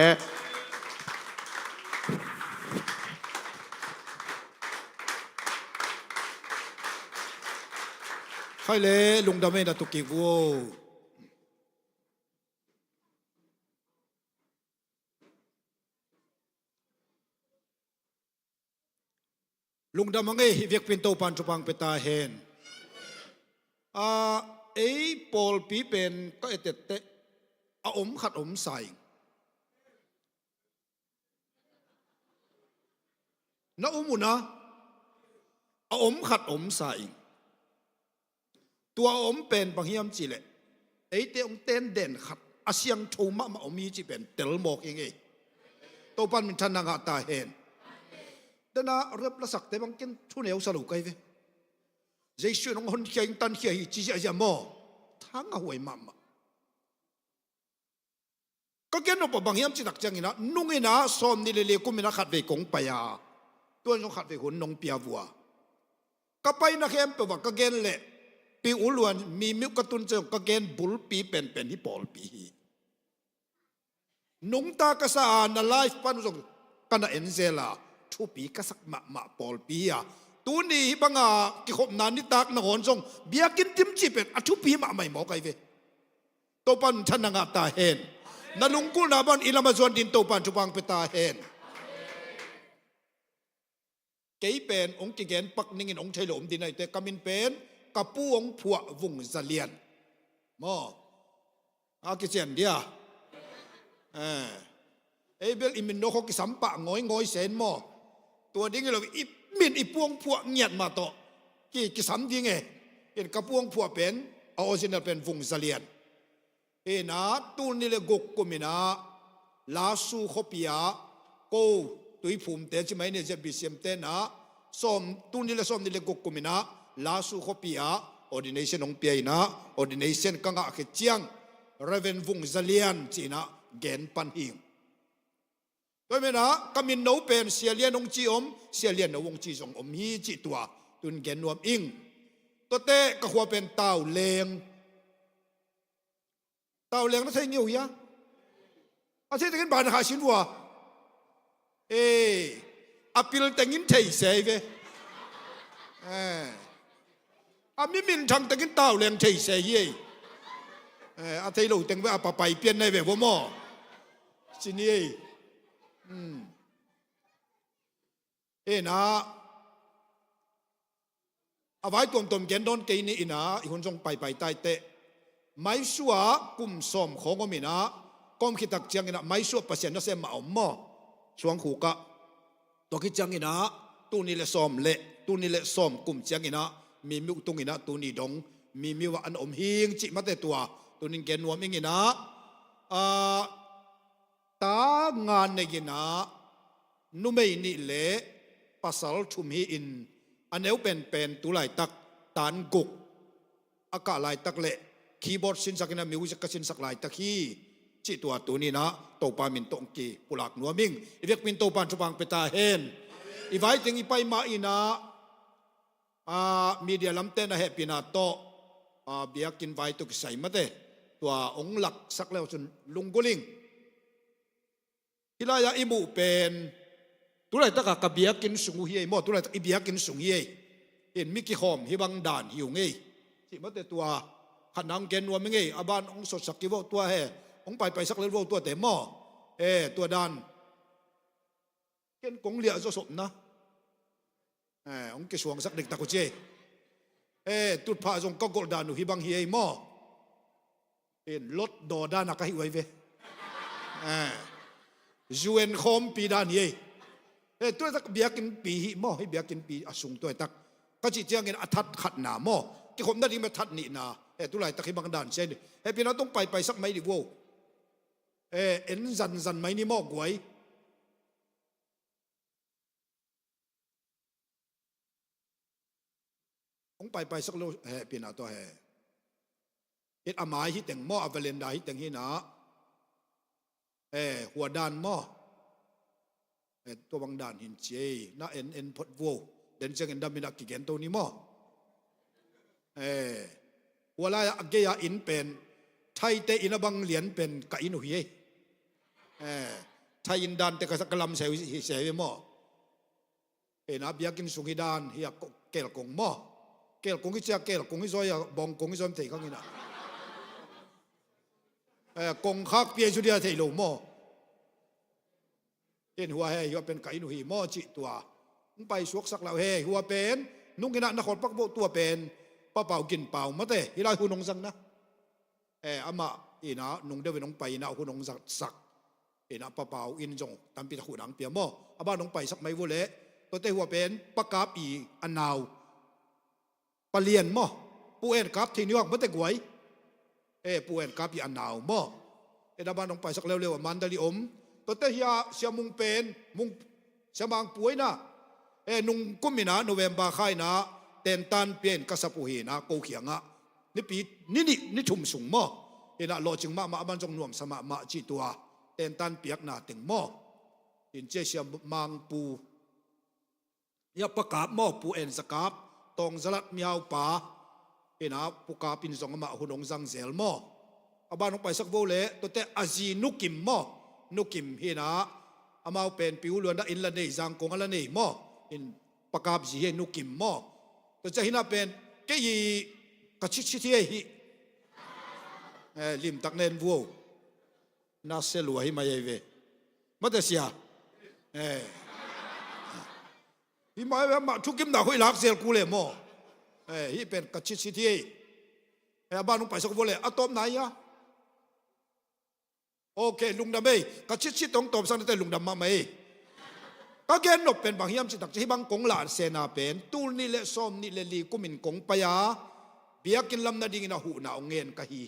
ใครเลยลุงดำเนินตุกิวัวลุงดำมังเอฮิเวกปินโตปันจุปังเปตาเฮนไอ้ปอลปีเป็นก็เอเตเตอาอมขัดอมใส่น้าอมุนะอาอมขัดอมใส่ตัวอมเป็นบางยามจีเลยไอ้เตองเต้นเด่นขัดอาเซียงชูมะมาอมีจีเป็นเตลหมอกเองโตปันมันทันนางตาเฮนเดน่าเรียบละสักแต่บางกินทุนเอวสรุปไงเว้ยใจช่วยน้องคนเขียนตันเขียนจีจะยังมอทั้งเอาไว้มั่มก็เกินออกบางยามจีตักจังนะนุ่งอินะซ้อมนี่เลยกุมินะขัดเวกงไปอ่ะตัวน้องขัดเวหุ่นน้องเปียวัวก็ไปนะเข้มไปว่าก็เกินเลยปีอุลวนมีมิวกตุนเจงก็เกณฑ์บุลปีเป็นที่ปอลปีนุงตากษาณไลฟ์ปันส่งกันเอ็นเซล่าทุปีกษักมาปอลปีอะตัวนี้บังอากิขบนานิตากนหอนส่งเบียกินติมจีเป็นอทุปีมาไม่หมอไกเวตัวปันชนะงาตาเฮนนลุงกุลาบันอิลามาส่วนดินตัวปันจุบังเปตาเฮนเกยเป็นองค์กิเกนปักนิ่งองค์ชัยหลมดินไอเตกามินเป็นกับปูองผัววงซาเลียนมออากิเจนเดียเอเบลอิมินโนเขากิสัมปะงอยเซนมอตัวดิ้งเราอิมินอิปวงผัวเงียดมาโตกิสัมดิ้งเห็นกับปูองผัวเป็นเอาออริจินัลเป็นวงซาเลียนนะตูนี่เลยกกุมินาลาสูขบยาโกตุยภูมิเตจิไม่เนี่ยจะบิเซียมเตนะส้มตูนี่เลยส้มนี่เลยกกุมินาลาสูขปีอาออดิเนชันองเปียนะออดิเนชันกังอาเขจียงเรเวนฟุงซาเลียนจีนะเกนปันหิงด้วยไหมนะกามินโนเป็นเสียเลียนองจีอมเสียเลียนองจีสองอมฮีจีตัวตุนเกนนวมอิงตัวเตะก็ควรเป็นเต่าเลงนั่นใช่เงี้ยอาทิตย์กันบานหาชินวัวอพิลแต่งินเทยเสยเวอามิมินทางตะกินเต่าเลี้ยงเฉยเสียอาทิตย์เราแต่งว่าปะไปเปลี่ยนในแบบว่าหม้อสินี่นะเอาไว้ตัวตมเกนโดนเกนี่อินะอีคนทรงไปใต้เตะไม่ชัวกุมสมของก็มีนะก้มคิดตักเจียงอินะไม่ชัวเปอร์เซ็นต์นั่นเสียมาเอาหม้อช่วงขู่กะตัวคิดจังอินะตัวนี้เลยซ้อมเละตัวนี้เลยซ้อมกุมเจียงอินะมีมิวตุงอินะตัวนี้ดงมีมิวอันอมหิงจิมาแต่ตัวนี้เกนนวมอิงอินะตางานในกินะนุ่มนี่เละภาษาชุมฮีอินอันเอวเป็นตัวไหลตักตานกุกอากาศไหลตักเละคีย์บอร์ดสินสักนะมิวสิกสินสักไหลตักฮีจิตัวนี้นะโตปามินตงกีปุลักนัวมิงอีเวกมินโตปานจุบังเปตาเฮนอีไว้ถึงอีไปมาอินะมีเดียลำเต้นเหปินาโตเบียกินไว้ตุกใส่มาเตตัวองหลักสักแล้วจนลุงกุลิงฮิลายาอิมูเป็นตัวไหนตะกะเบียกินสุงเฮียมอตัวไหนตะเบียกินสุงเฮียเห็นมิกิหอมฮิบังดานหิวเงยที่มาเตตัวขันนังเกนวัวไม่เงยอาบานองสดสักกิวตัวเฮองไปสักเลวตัวแต่หม้อตัวดานเกนกงเหลี่ยจะสมนะองกสวงสักเด็กตะกุเจตุดพาจงก็กดดานุฮิบังเฮียหม้อรถดอดานักหิวไว้เวจูเอ็นคอมปีดานเฮียตัวตักเบียกินปีหิหม้อให้เบียกินปีอสุงตัวตักก็จีเจียงเงินอัฐขัดหนาหม้อที่ผมได้ยินมาทัดนี่นาตัวไหนตะคิบังดานเช่นพี่น้องต้องไปสักไม่ดิโวเอ็นจันไม่นี่หม้อกวย องไปสักลูแห่ปีนาตัวแห่เอ็ดอาหมายฮิแต่งหม้ออเวเลนดาฮิแต่งฮินาหัวดานหม้อตัวบางด่านหินเจน่าเอ็นพดวัวเดินเชิงเอ็นดามินักกิเกนตัวนี้หม้อหัวลายอักเกียอินเป็นไทยเตอินบังเหรียญเป็นกะอินุฮีไทยอินดานแต่กษัตริย์กลัมเสวยหม้อนับยากินสุกิดานเฮียเกลกงหม้อเกลกงที่จะเกลกงที่ซอยบองกงที่ซอยเตะข้างนี้นะกงคักเปียชุดเดียเทโลหม้อเห็นหัวเฮหัวเป็นไก่หนุ่ยหม้อจิตัวไปสวกสักเหล่าเฮหัวเป็นนุ่งกินนครปักโบตัวเป็นป้าเป่ากินเป่ามาเตะฮิลาหุ่นงสังนะอามาอีนะนุ่งเดวินงไปนะหุ่นงสักอีนะป้าเป่าอินจงตามปีตะขุนังเปียหม้ออาบ้านนงไปสักไม่วัวเละตัวเตหัวเป็นปากกาปีอันนาวปเลียนหม้อปูเอ็นกับที่นิวยอร์กมาเตะกวยปูเอ็นกับปีอันนาวหม้ออาบ้านนงไปสักเร็วๆมันดาลิอมตัวเตะเฮียเสียมุงเป็นมุงเสียมังป่วยนะนุ่งกุมมินะโนเวมบาไข่นะเต็นตันเปลี่ยนกษัตริย์ผู้เห็นนะโกเขียงอ่ะนี่ปีนี่ชุ่มสูงหม้อเห็นนะโลจึงมาบันจงหน่วงสมาจีตัวเต็นตันเปียกหนาถึงหม้อเห็นเจเสียมังปูยาประกาศหม้อปูเอ็นสกาบตองสลัดมีเอาป่าเห็นนะปูกาปินสองมาหุ่นองสังเซลหม้ออาบ้านลงไปสักโวเล่ตัวเตะอาจีนุกิมหม้อนุกิมเฮนะอามาเป็นปิวล้วนได้อินละเนยจังกงละเนยหม้ออินประกาศจีเฮนุกิมหม้อตัวจะเห็นเป็นเกยีกระชิดชิดเฮลิมตักเนนวัวน่าเสลวยมาเยเวมาเตเสียฮิมาเวมาทุกิมดาคุยลักเซลกูเลยหม้อฮิเป็นกระชิดชิดเฮบ้านลงไปสักโวเล่อะตอมไหนอะโอเคลุงดำเอ้ก็ชิดตรงตบสันแต่ลุงดำมาไหมก็แกนบเป็นบางยามจิตักที่บางกงหลานเสนาเป็นตูนี่เละซ้อมนี่เละลีกุมินกงปยาเบียกินลำนาดิ่งนาหูนาองเงินกะฮี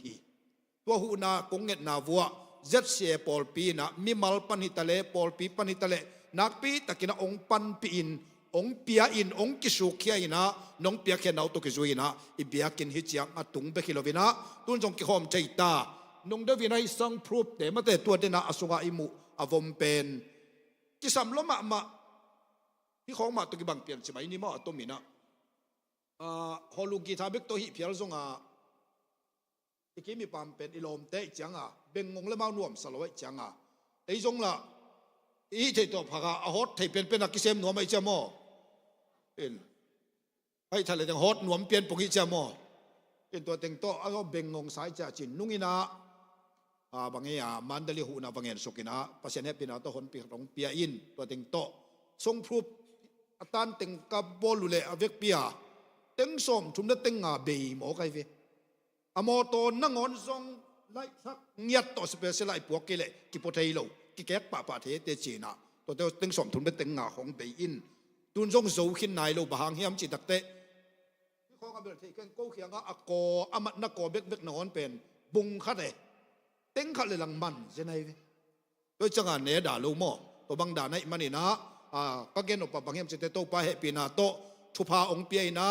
ตัวหูนากงเงินนาวัวเจ็ดเสียปอลปีนะมีมัลปันฮิตะเลปอลปีปันฮิตะเลนักปีตะกินะองปันปีอินองเปียอินองกิสุขียนะน้องเปียเขียนเอาตุกิจุยนะอีเบียกินฮิจิยังอัตุงเบคิโลวินะตุนจงกิหอมใจตานงเดวินัยสังพรูปแต่มาแต่ตัวเดนะอสุงาอิมุอวมเป็นกิสัมลมาที่ของมาตุกิบังเปลี่ยนใช่ไหมนี่มาตัวมีนะฮอลูกีทาเบกตัวหิเพียรซงที่กี้มีความเป็นอิลอมเตะจังเบ่งงงและมาหน่วมสลวยจังไอ้จงละอีเจตัวพักฮอตที่เป็นนักกิเซมหน่วมไอ้เจ้าหม้อไอ้ทะเลจังฮอตหน่วมเปลี่ยนปุ่งไอ้เจ้าหม้อเป็นตัวเต็งโตเอาเบ่งงงสายจ่าจินนุ่งอินะบางอย่างมันเดลิหูนะบางอย่างสุกินะภาษาเนี่ยเป็นตัวคนปีของเปียอินตัวเต็งโตทรงพรูปอัตันเต็งกับบอลุเลอเวกเปียเต็งสมทุมเดเต็งเบยหมอไกเวอโมโตนังอนทรงไล่สักเงียบต่อสเปเชียลไอพวกกิเลกิโปเทโลกิแกปะเทเตจีนะตัวเต็งสมทุมเดเต็งของเบยอินตุนทรงสูขินนายโลบางเฮียมจิตตักเตที่ข้อกันเป็นที่กันโกเขียงอโกอมัดนักโกเบกนอนเป็นบุงขัดเลยเต็งขัดเลยหลังมันใช่ไหมโดยจังหวะเนด่าลูกหม้อตัวบังด่าในมันนี่นะก็เกณฑ์ออกบางเฮียมจะโตไปเหปีนาโตทุพาองเปียนะ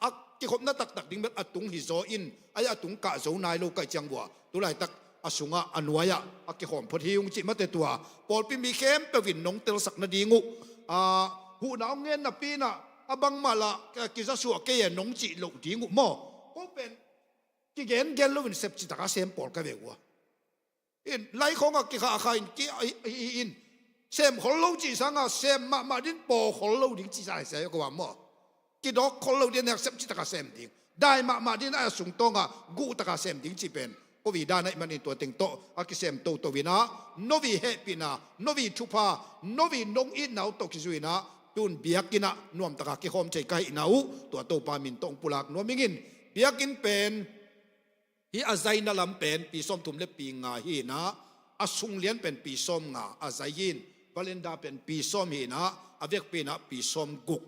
อักที่ขบนัดตักดิ้งแบบอัตุงฮิโซอินไอ้อัตุงกะโซนายโลกจังบัวตัวไหลตักอสุงะอนุยะอักที่ขมพอดีองจิมาเตตัวปอลปีมีเข้มเปวินนงเตลสักนาดีงูหูหนาวเงินนะปีน่ะบังมาละกิจสัวเกยนงจิโลดีงูหม้อก็เป็นกิเกนเกลโลวินเซปจิตากาเซมปอลกันเวกัวไล่ของกิขาขายกิอินเซมขอเล่าจีสังเซมมาดินปอขอเล่าดิ้งจีสายเสียก็ว่าหม้อกิดอกขอเล่าดิ้งเนี่ยเซมจิตากาเซมดิ้งได้มาดินไอ้สุงตงกูตากาเซมดิ้งจีเป็นก็วิดาในมันตัวเต็งโตอากิเซมโตวินะโนวิเฮปินะโนวิทุพาโนวินงอินนาวตกิจุยนะตุนเบียกินะนวมตากากิหอมใจไก่นาวตัวโตปามินตงปุลักนวมิงินเบียกินเป็นฮีอาไซนาลำเป็นปีส้มทุ่มเล็บปีงาฮีนะอาสุงเลียนเป็นปีส้มงาอาไซยินวาเลนดาเป็นปีส้มฮีนะอาเวกปีนะปีส้มกุก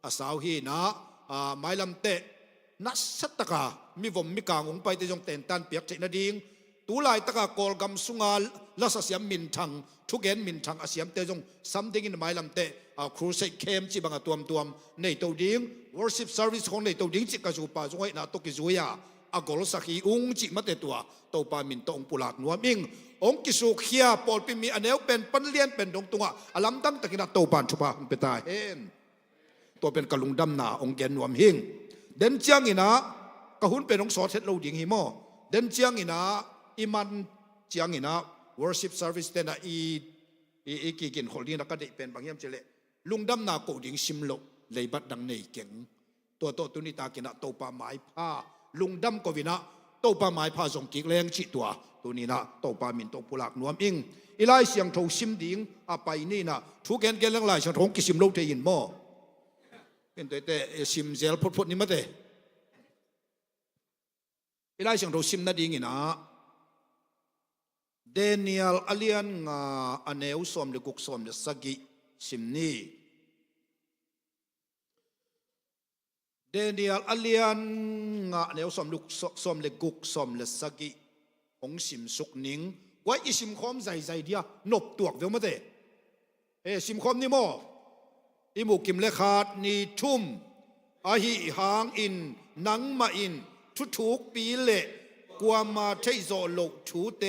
อาสาวฮีนะไม้ลำเตะนัสตกามีวมมีกางองไปแต่จงเต็นตันเปียกเจนดิงตูไลตะกากอลกำสุงา ลาสเสียมมินทังทุกเกนมินทังอาเสียมเตจง something in หมายลำเตครูเซเคมจีบังตัวมในตัวดิ้ง worship service ของในตัวดิ้งจิกระจูปาจงไว้นาตกิจุยาอากรสักฮีจิมาเตตัวปามินตองปุลากนัวมิงองกิสุขยาปอลปิมีอันเนวเป็นปันเลียนเป็นดงตัวอลัมตั้งตะกินาตัวปานชุบาเปตาเห็นตัวเป็นกะลุงดำนาองแกนนวมหิงเดินเจียงอินะกะหุนเป็นองสอเทศเราดิ่งหิมอเดินเจียงอินะอิมันเจียงอินะ worship service เตนะอีกีกินคนนี้นักก็ได้เป็นบางอย่างเจเลลุงดำนาโกดิ่งชิมโลเลยบัดดังในเก่งตัวตุนิตากินะตัวปาไม้ผ้าลุงดำกวินะตัวปาไม้ผ้าส่งกิกแรงจิตัวนี้นะตัวปามินตัวปุลักนวมอิงอีไลเสียงโทชิมดิ่งอาไปนี่นะทุกแกนเรื่องไรเสียงโทกิชิมโลเทียนมอเป็นตัวแต่ชิมเซลพุทธนี่มาเตอีไลเสียงโทชิมนั่นดิ่งนะเดนิเอลอเลียนงาอันเนวสอมเลกุกสอมเลสกิชิมนี่เดนิเอลอเลียนงาอันเนวสอมเลกุกสอมเลสกิองชิมสุกนิงไว้อิชิมคอมใจเดียนบตัวเวลมาเตชิมคอมนี่โมอิมุกิมเลขาดนีทุ่มอาหิหางอินนังมาอินทุกปีเละกว่ามาเทยโซโลทูเต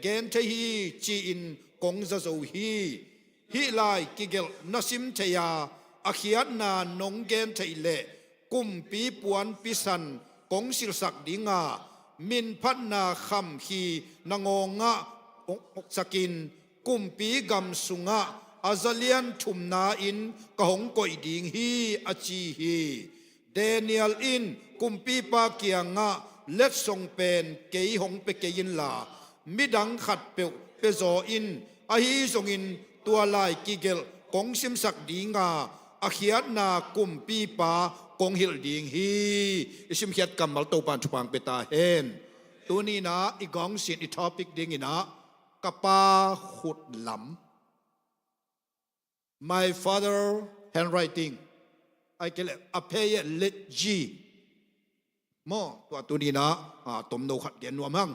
เกนเทฮีจีอินกงจะโซฮีไลกิเกลนัสิมเทียอาขียนานงเกนเทยเละกุมปีปวนปิสันกงสิลสักดิงามินพันนาคำฮีนางงะสกินกุมปีกำสุงะอาซาเลียนทุมนาอินกหงกอยดิงฮีอาจีฮีเดนิเอลอินกุมปีปาเกียงะเล็ดทรงเป็นเกยหงเปเกยินลามิดังขัดเปวเปโซอินอาฮีทรงอินตัวลายกิเกลกงซิมสักดิงาอาเขียนนากุมปีปากงฮิลดิงฮีอิชิมเขียดกำมัลโตปานชุปังเปตาเฮนตัวนี้นะอีกองสินอีทอปิกดิงนะกะปาขุดหลำMy father handwriting I get a pay let G มอตัวนี้นะตมโนขัดเกียนนวมหัง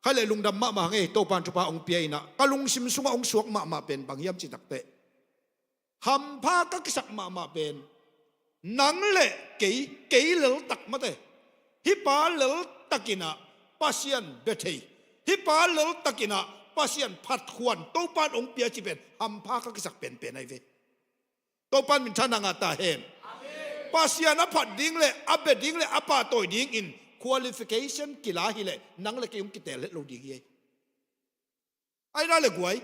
ใครเลยลุงดำมาไงโตปานชุปาองเปียนะกะลุงซิมสุงองสวกมาเป็นบางยามจิตักเตะหำพากักสักมาเป็นนังเละเกยเหลตักมาเตะฮิปาเหลตักินะปัสยันเบเทฮิปาเหลตักินะปัสยันพัดขวนโตปานองเปียจิเป็นหำพากักสักเป็นไอเวโตปานมินทานางาตาเฮนปัสยันพัดดิ้งเละอับเบดิ้งเละอัปาโตยดิ้งอิน qualification กีฬาฮิเละนังเละกิมกิเตเละโลดิ้งเย่ไอ้นั่นเละกวย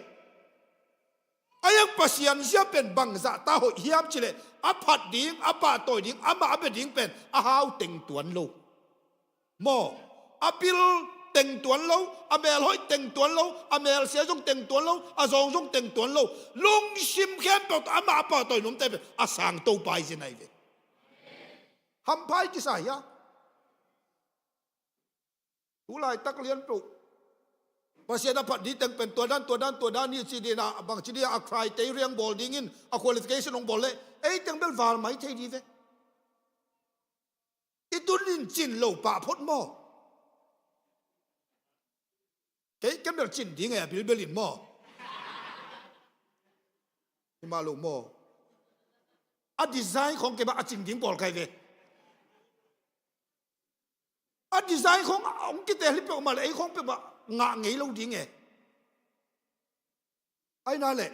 ไอ้ยังปัสยันเสียเป็นบังซาตาหอยยามจิเละอัปพัดดิ้งอัปาโตยดิ้งอับเบดิ้งเป็นอาหาวเต็งตวนโลโมอปิลเต็งตวนโลอเมลหอยเต็งตวนโลอเมลเสียจงเต็งตวนโลอาซองจงเต็งตวนโลลุงชิมเข้มเปิดอามาอัปาโตยนุ่มเต็มอาสังโตไปสิไหนเวหำพายกิสายะทุลายตักเลียนปลุกภาษาดาพัดดีแต่งเป็นตัวด้านนี่จีดีนะบางจีดีอาใครเตยเรียงบอลดิ้งินอาควอลิฟิเคชันของบอลเลยแต่งเป็นวาลไม่ใช่ดีเว้อีตุลินจินโลป่าพดหม้อกันเป็นจินดิ้งไงบิลเบลินหม้อที่มาโลหม้ออะดีไซน์ของแกบ้าจินดิ้งบอลใครเว้ดีไซน์ขององค์กิเตลิปออกมาเลยไอ้ของเป็นแบบงะงี้เราดิ้งไงไอ้นั่นแหละ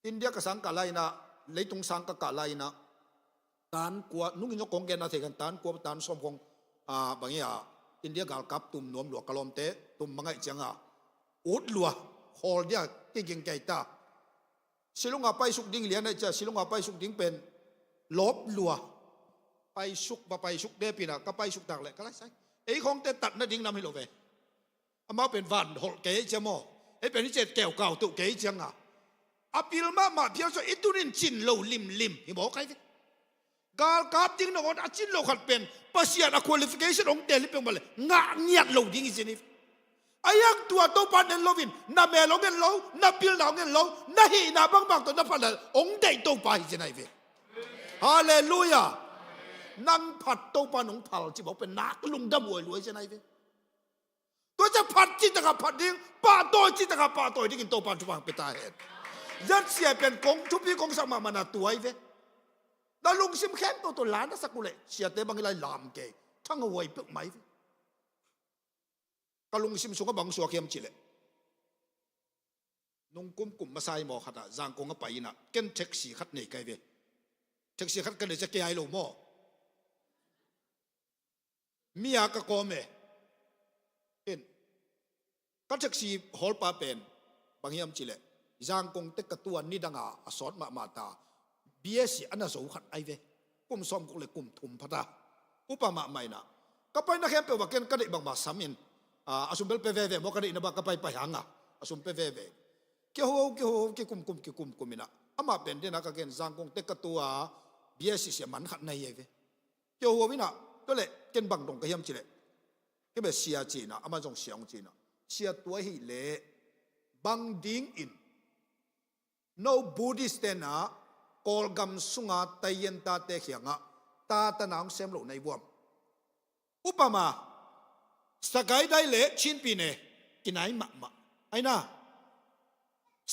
อินเดียกับสังกัดอะไรนะเลยตรงสังกัดอะไรนะตานกว่านุ่งยกของแกน่าเทกันตานกว่าตานสมของบางอย่างอินเดียกัลกับตุ่มนวมหลวกกะลอมเตะตุ่มบางอย่างจังอุดหลัวฮอลเดียเก่งใจตาสิลุงอาไปสุกดิ้งเลี้ยนได้จะสิลุงอาไปสุกดิ้งเป็นลบหลัวไปสุกไปสุกเดปินะก็ไปสุกตักแหละก็ไรใช่ไอ้ของเตตัดนั่นดิ้งนำให้เราไปอามาเป็นวันหดเก๋เจมอไอ้เป็นที่เจ็ดแก้วเก่าตุเก๋จังอาปิลมาเพียงส่วนอิตุนินจินโลลิมที่บอกใครกาลกับดิ้งนอนจินโลขัดเป็นภาษาควอลิฟิเคชันของเดลิเป็นมาเลยงะเงียดโลดิ้งอีสินี่ไอ้ยังตัวโตปานเดนโลวินนาเมลเงินโลนาปิลเงินโลนาฮีนาบางตัวนาพันเลยองเดโตปาอีสินี่ฮาเลลูยานังผัดโตปานองผัลจีบอกเป็นนักลุงดำวยรวยใช่ไหมพี่ ต ตัวจะผัดจิตกับผัดดิ้งป้าตัวจิตกับป้าตัวที่กินโตปานทุบังไปตาเหตุยัดเสียเป็นกงทุบพี่กงสักมามันตัวไอ้เว้ดาลุงซิมแคมตัวล้านนักสักกุเล่เสียเตบังอะไรลามเกยทั้งเอาไว้เปิกไหมกลุงซิมสุกบังสัวเข้มจิเล่นงกุมกุมมาใส่หมอขัดจางกงก็ไปน่ะเก็นเท็กซี่ขัดนี่ไกเว้เท็กซี่ขัดกันเลยจะเกยไอ้ลูกหม้อมีอากาโกเมเห็นก็แท็กซี่ฮอลปาเป็นบางยามจิเล่จางกงเต็กกตัวนี่ดังอาสอดมาตาเบียสิอันนั้นสูขัดไอเวกุมซ้อมกุเลยกุมทุมพัดาอุปมาไม่นะก็ไปนักเรียนเปว่าเกนก็ได้บางมาสามินอาสุมเบลเปเวเวบอกก็ได้นะบักก็ไปหางอาสุมเปเวเวเกี่ยวกุมมินะอามาเป็นเดนักเกนจางกงเต็กกตัวเบียสิเสียมันขัดในเวเกี่ยววินะตัวเล็กเกนบังตรงก็ยามจิเล่ก็แบบเสียจีนะอามาจงเสียงจีนะเสียตัวให้เละบังดิ้งอิน no Buddhist เตนะกอลกัมสุงาไตยันตาเตเขียงะตาตะนางเซมโลในวมอุปมาสกายได้เละชินปีเนกินไหนมะไอ้น่ะ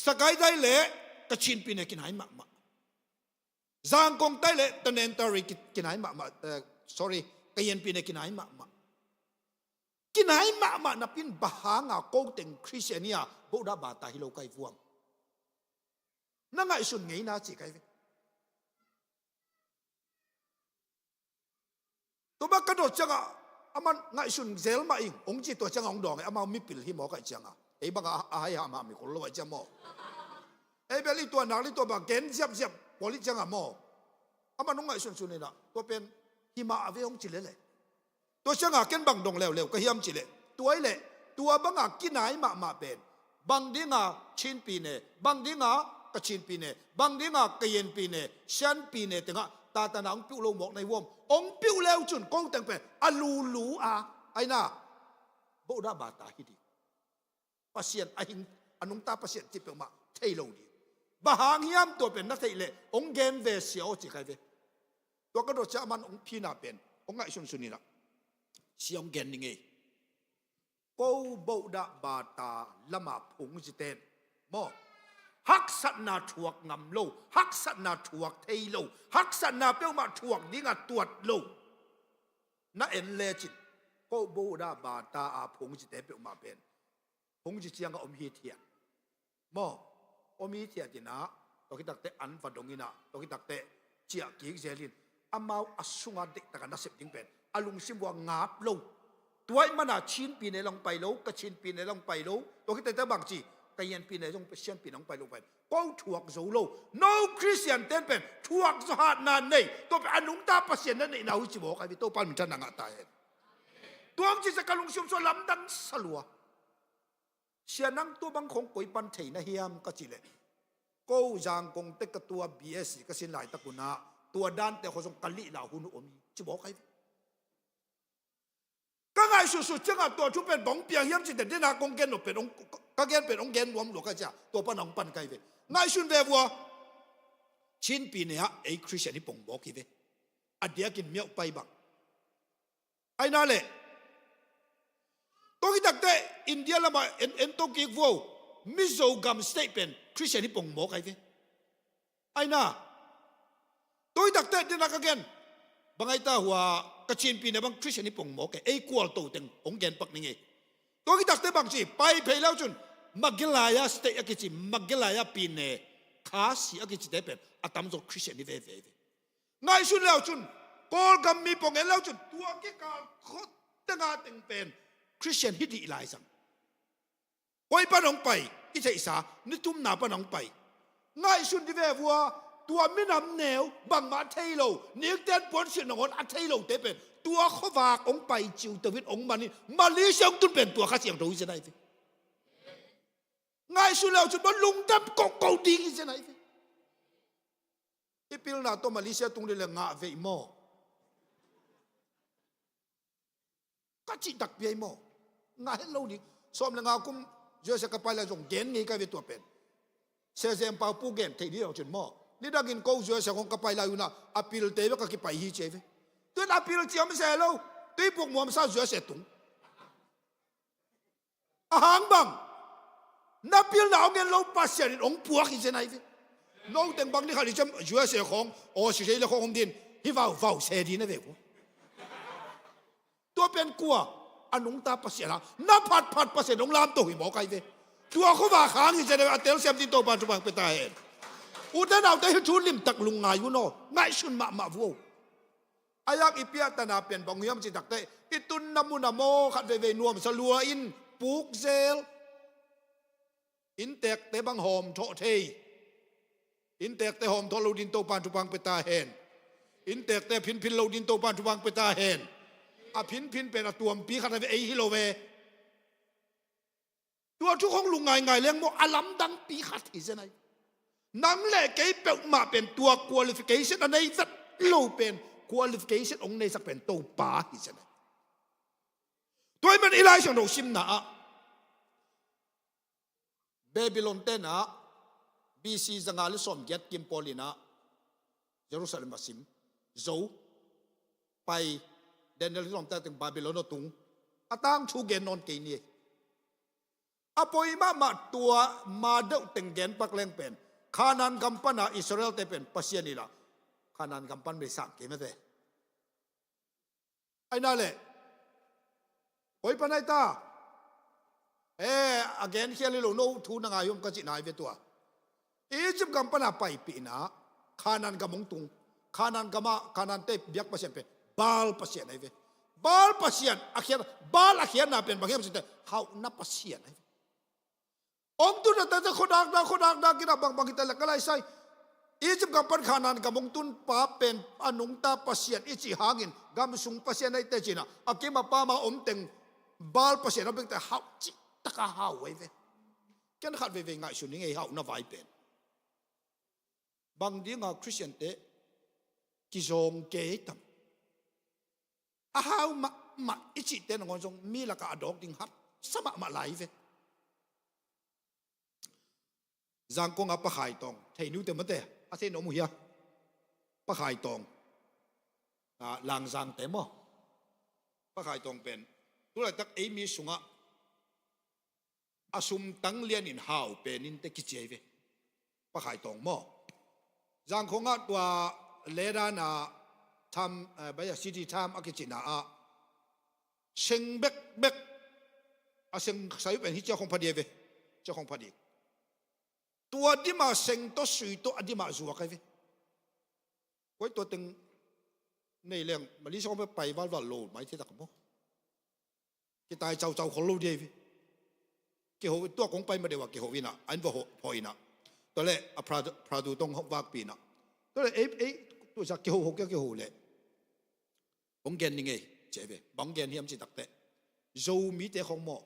สกายได้เละกะชินปีเนกินไหนมะจางกงได้เละตะเนนตาริกินไหนมะsorry กะเย็นปีเนกินไหนมะกินไหนมะนับเป็นบาหางาโกเต็งคริสเตียนียบุดาบาตาฮิโลไกวมนั่งไงสุนไงน่าจีไกตัวบ้ากระโดดจังอ่ะอามันไงสุนเซลมาเององค์จีตัวจังองดองอามันมีปิลที่หมอไก่จังอ่ะไอ้บ้าอาให้หามามีคนรวยจังหมอไอ้เบลลี่ตัวหนักลี่ตัวบ้าเกนเสียบพอลี่จังอ่ะหมออามันน้องไงสุนนี่นะตัวเป็นหิมะเวองจีเลยตัวจังอ่ะเกนบังดงเร็วก็เฮียมจีเลยตัวไอ้เล่ตัวบังอ่ะกินไหนมาเป็นบังดิ้งอ่ะชินปีเน่บังดิ้งอ่ะกชินปีเน่บางดิ้งอ่ะกเย็นปีเน่ฉันปีเน่แต่งอ่ะตาตาหนังปิ้วลงหมอกในวมองปิ้วแล้วจุนกงแต่งเป็นอลูอ่ะไอ้น่ะบุดาบาตาฮิดีปัสเซียนไอ้หินอนุงตาปัสเซียนจิเป็นมาเทโลดีบาหางยามตัวเป็นนักเทเลองเกนเวเสียวจิใครเวตัวกระโดดจะมันองพีนาเป็นองไงสุนนี่ละเสียงเกนนี่ไงกูบุดาบาตาละมาผงจิเตนมอฮักสัตนาถวกงำโลฮักสัตนาถวกเทโลฮักสัตนาเปียวมาถวกดิ้งอ่ะตรวจโลน่าเอ็นเลจิตก็บูดาบาตาอาพงจิเตเปียวมาเป็นพงจิเชียงก็อมฮีเทียมออมฮีเทียจินะตัวคิดตักเตอันฟัดดงอินะตัวคิดตักเตเจียกิกเจลินอามาอสุงาเด็กตะกันนับสิบดิ้งเป็นอาลุงซิมว่างาบโลตัวมันน่ะชินปีในลงไปโลกระชินปีในลงไปโลตัวคิดแต่บางจีแต่ยันปีไหนต้องไปเชียนปีน้องไปลงไปก็ถ่วงโซโล no Christian เต้นเป็นถ่วงสหัสนานนี่ตัวเป็นอนุตาปัสเซียนนั่นนี่นาวิจิบอกไอ้ตัวปันมันจะนังอัตตาเองตัวมันจะกระลุงชิมโซลำดังสลัวเชียนังตัวบางของกุยปันเทนะเฮียมก็จีเลยก็จางกงเต็กตัว BS ก็สินหลายตะกุนาตัวด้านแต่เขาส่งกะลิเหล่าหุ่นอมีจะบอกใครก็ไงสุดๆจังอ่ะตัวชุบเป็นบ้องเปียงเฮียมจิแต่ได้นากงเกนหนเป็นองก็เกนเป็นองเกนรวมหลวงก็จะตัวปนองปันไกเวไงสุนเววัวชินปีเนี่ยไอ้คริสเตียนที่ปงบอกกี่เวอเดียกินเมียวไปบังไอ้นั่นแหละตัวที่ตักเตอินเดียละมาเอ็นตัวกี่วัวมิโซกัมสเตทเป็นคริสเตียนที่ปงบอกไอ้เวไอ้น่ะตัวที่ตักเตได้นักเกนบางไอ้ตาหัวกระชินปีเนี่ยบางคริสเตียนที่ปงบอกไอ้กวลตัวเต็งองเกนปักนี่ไงตัวที่ตักเตบางจีไปเพลแล้วจุนมักเกลายาสเตย์กิจิมักเกลายาปีเน่ข้าสิกิจิเดเป็นอาตามโซคริสเตียนนี่เว่ไงสุนแล้วจุนกอลกัมมีปงเอแล้วจุนตัวกี่การขดตั้งอาตึงเป็นคริสเตียนฮิตดีไลซังไว้ปนองไปอิเจอิสานิทุมนาปนองไปไงสุนที่เว่วัวตัวไม่นำแนวบางมาเทโลนิกเตนปนสินงอนอัเทโลเตเป็นตัวเขาฝากองไปจิวตวิทองมันนี่มาลีเซียงตุนเป็นตัวข้าเสียงรู้จะได้ไงสุดแล้วจุดบอลลุงดับกอกเอาดีกันจะไหนที่พิลนาตัวมาเลเซียตรงนี้เลยงาเวมอก็จิตดักเวมองาเห็นเราดิสมเลยงาคุมเจอสักไปแล้วจงเกณฑ์งี้ก็เวตัวเป็นเสียเสียงเป่าปูเกณฑ์ที่นี่เราจุดมอนี่ดักกินกูเจอสักของกับไปแล้วอยู่นะอพิลเตะก็กี่ไปฮีเจฟตัวอพิลเจียมเสียแล้วตัวพวกมัวมันซาเจอเสียตุง อาหารบังนับพิลนาวเงินเราปัสเซียนองปวกอีเจนไอเวน้องแต่งบังนี่ขาดิจำอยู่เสียของโอ้สิเสียเลยของดินฮิวาวเสียดีนะเวกตัวเป็นกัวอันนุงตาปัสเซียนนับพัดปัสเซียนองลามตัวหิมอกไอเวตัวเขาว่าขางอีเจนไอเตลเสียมตินโตปันจุบังเป็นตาเห็นอุดนาวแต่ชุนลิมตักลุงไงอยู่โน่ง่ายชุนมาวัวอายักอีเปียตนาเป็นบางยามจิตักเตอิตุนนามุนาโมขัดเวนัวมสลัวอินปุกเซลอินเตกเตบังหอมโทเทอินเตกเตหอมโทลูดินโตปานทุบังเปตาเฮนอินเตกเตพินลูดินโตปานทุบังเปตาเฮนอพินเป็นอตัวมปีขัดเวไอฮิโลเวตัวทุกของลุงไงเลี้ยงโมอลัมดังปีขัดอีเซนัยนั่งเล่เกยเปิลมาเป็นตัว qualification อันนี้สักโลเป็น qualification องในสักเป็นตัวป่าอีเซนัยตัวมันอีไลช่างเราชิมนะเบบิลอนเตนะบีซีจังหาลิสอมเกตกิมโพลินะเยรูซาเล็มมาซิมโซไปเดนเนลิสอมเตถึงบาบิโลนตุงอาตังชูเกนนอนเกนี่อพอยมาตัวมาเดาตึงเกนปักแรงเป็นขานันกัมปันอิสราเอลเตเป็นปัสยานีละขานันกัมปันไม่สักเกมเตไอ้นั่นแหละโอ้ยปนัยตาagain เขียนเลยโน้ทูนังอายุมก็จินายเวตัวอียิปต์กัมปนาไปปีนะขานันกัมงตุงขานันเตบยักษ์ปัสยานเป็นบาลปัสยานไอเวบาลปัสยานอาเขียนบาลอาเขียนน่ะเป็นบางอย่างสิแต่เขานับปัสยานไอเวองตุนแต่จะคนดักกินบางกินแต่ละก็ไล่ใส่อียิปต์กัมปันขานันกัมงตุนป้าเป็นอนุงตาปัสยานอิจิหางินกัมสุงปัสยานไอเตจินะอากิมาป้ามาเต็งบาลปัสยานเป็นแต่เขาจิตะกะหาวเว้ยแค่ขัดเว้ยง่ายสุดนี่ไงหาวน่าไว้เป็นบางทีงาคริสเตียนเตะกิจงเกยตัมหาวมาอิจิเตนงอนจงมีละกะดอกดิ่งฮัดสมัครมาไหลเว้ยจังกงอัปปะไข่ตองเทนิวเตมันเตะอาเซนอมุยะปะไข่ตองลางจังเตมอปะไข่ตองเป็นตัวอะไรตักเอมีสุงะอาสุมตั้งเลียนินหาวเป็นนินเตกิเจเวปะไข่ตองหม้อจังคงอ่ะตัวเลรานาทำไปซิตี้ทำอากิจินาเชิงเบกอาเชิงใส่เป็นฮิเจ้าของพอดีเวเจ้าของพอดีตัวที่มาเชิงตัวสุยตัวอดีมาจัวกันเวไว้ตัวตึงในเรื่องมันลิชอบไปบ้านโลไม่ที่ตะกมั้งที่ตายเจ้าของโลเดียวเกี่ยวตัวของไปมาเดี๋ยวเกี่ยววินะอันว่าพอยนะตัวเล่พระดูต้องวากปีนะตัวเล่ตัวจะเกี่ยวเลยบังเกนยังไงเจ๊เว้บังเกนเฮียมจิตักเตะโจมีแต่ของหม้อ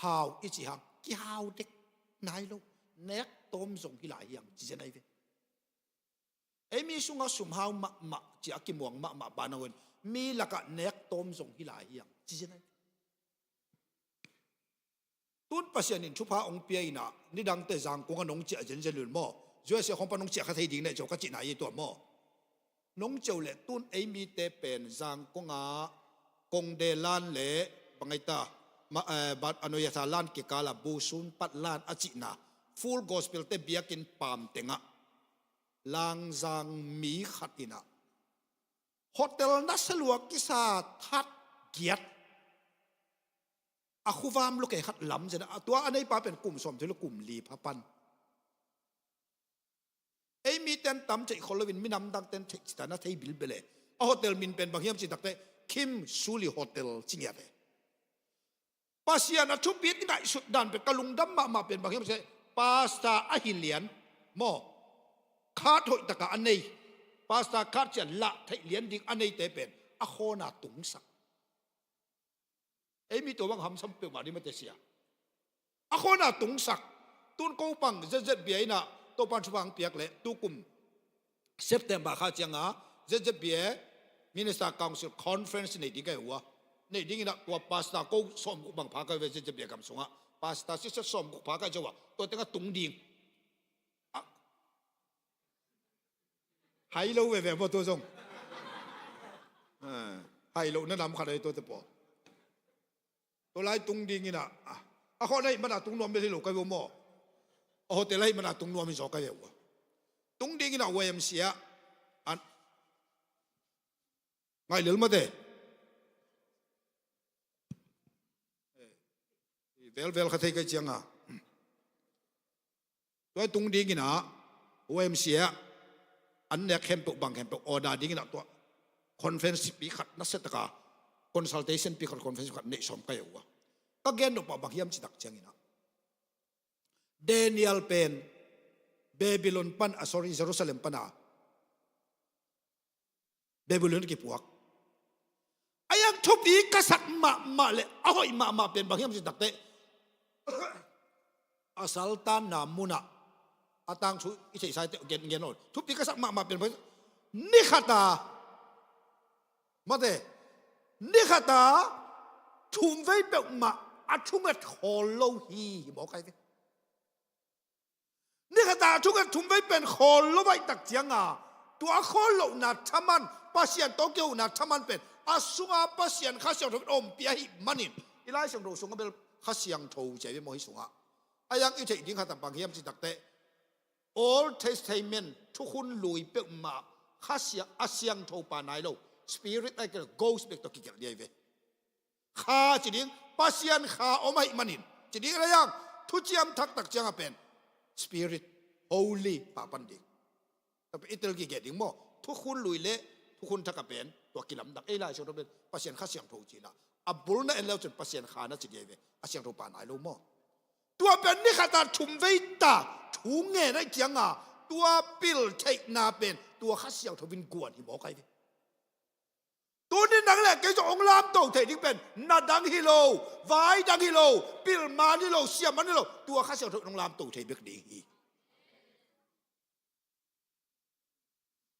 หาวอิจิฮังกี่หาวเด็กนายลูกเน็กต้มส่งที่หลายอย่างจีเจนไอเว้มีสุงาสุมหาวมาจีอากิมวงมาบานเอาเงินมีละกะเน็กต้มส่งที่หลายอย่างจีเจนไอตุนปัสยานินชุพาองเปียนะนี่ดังแต่จังกงน้องเจ้าเจนเจริญหม้อช่วยเสียของปน้องเจ้าข้าที่ดิ่งเนี่ยเจ้าก็จีนายตัวหม้อน้องเจ้าเล่ตุนมีแต่เป็นจังกงกงเดลันเล่บังไงตามาบัดอนุญาตลันกิกาลาบูซุนปัดลันอจินาฟูลกอสเปลเตเบียกินปามเตงะลังจังมีขัดอินะโฮเทลนัสลัวกิสาทัดเกียรอาคูวามลูกเอ๋ขัดล้ำจะนะตัวอันนี้ป้าเป็นกลุ่มสมที่ลูกกลุ่มลีพัปันมีเต็นตั้มใจคนละวินมีน้ำดังเต็นจิตานาเทบิลเบลโฮเทลมินเป็นบางอย่างจิตตักเตคิมซูลีโฮเทลจริงอย่างไรปัสยานาชุบปีที่ไหนสุดดันเป็นกะลุงดำมาเป็นบางอย่างจิปาสต้าอาหินเหลียนหม้อคาดหอยตะกะอันนี้ปาสต้าคาดจะละไทเหลียนดิ่งอันนี้เตเป็นอโคนาตุงสักมีตัวบางคำสัมเปลมาดิมันจะเสียอโคนาตุงสักตุนกูปังเจ็ดเบียนะตัวปันชุบังเปียกเละตุกุมเซปเทมบาข้าเจียงเจ็ดเบียมินิสเตอร์คอนซิลคอนเฟรนซ์ในดิ่งไงวะในดิ่งนะตัวปาสต้ากูสมกูบังพากันเวเจ็ดเบียคำสงะปาสต้าที่จะสมกูพากันจะว่าตัวเต็งตุงดิ่งไฮโลเว่พอตัวทรงไฮโลนั่นนำขัดไอตัวเตปอตัวไล่ตุงดิ่งนี่นะ เขาได้มาตุงนวมไม่ได้หลอกกันว่าหม้อโฮเทลให้มาตุงนวมมีสองกันว่าตุงดิ้งน่ะเวมเสียอันไงเหลือมาเด้เวลเขาเทกันเชียงอ่ะตัวตุงดิ้งน่ะเวมเสียอันเนี้ยเข้มปุกบังเข้มปุกออดาดิ้งน่ะตัวคอนเฟนซ์ปีขัดนักเศรษฐกาคอนซัลเทชันปีขัดคอนเฟนซ์ขัดเนี่ยสมกันว่าก็เกณฑ์ออกมาบางยามจิตตักเชียงน่ะเดนิเอลเป็นเบบิลอนปันsorry เยรูซาเล็มปันเบบิลอนกี่พวกไอ้ยังทุบดีกษัตริย์มาเลยอ้อยมาเป็นบางอย่างจิตตักเตะอาสัลตันนามุนะอาตังชูอิเฉยใส่เตะเงี้ยโน่ทุบดีกษัตริย์มาเป็นนิขตามาเตะนิขตาทุ่มไว้แบบมาอาชุ่มเอ็ดโคโลฮีบอกใครดินี่ขณะทุกคนทุ่มไว้เป็นโคโลไว้ตักเจียงตัวโคโลนัดทำมันปัสยันโตเกียวนัดทำมันเป็นอาสุงาปัสยันข้าเสียงทุบอมเปียหิมันนินอีไลเสียงเราสุงาเป็นข้าเสียงทูใจเป็นโมหิสุงาอายังอีเจดิ้งขัดบางเฮียมจิตักเตะ Old Testament ทุกคนลุยเปิกมาข้าเสียงอาเสียงทูปานายโล Spirit ไอ้ก็ Ghost เป็นตัวกิจเดียวเว้ข้าจิดิ้งปัสยันข้าอมหิมันนินจิดิ้งอะไรยังทุกเจียมทักตักเจียงเป็นSpirit Holy ป่าปันดิแต่เป็นอิตาลีเกตดิ้งโมทุกคนลุยเละทุกคนทักกับเป็นตัวกิลำดักเอไลชนเป็นปัสยันข้าเสียงทูจีน่ะอับบุลน่ะเอ็นแล้วจนปัสยันข้าน่ะจีเดียเวอาเสียงทูปานายโลโมตัวเป็นนี่ขนาดชุมเวตาถุงเงี้ยได้จังตัวปิลเทคนาเป็นตัวข้าเสียงทูวินกวนที่บอกใครตัวนี้นังแหละแกจะองลามโตเทดิ้งเป็นนาดังฮิโลไวดังฮิโลปิลมาฮิโลเสียมันฮิโลตัวข้าเสียงทูองลามโตเทเบกดี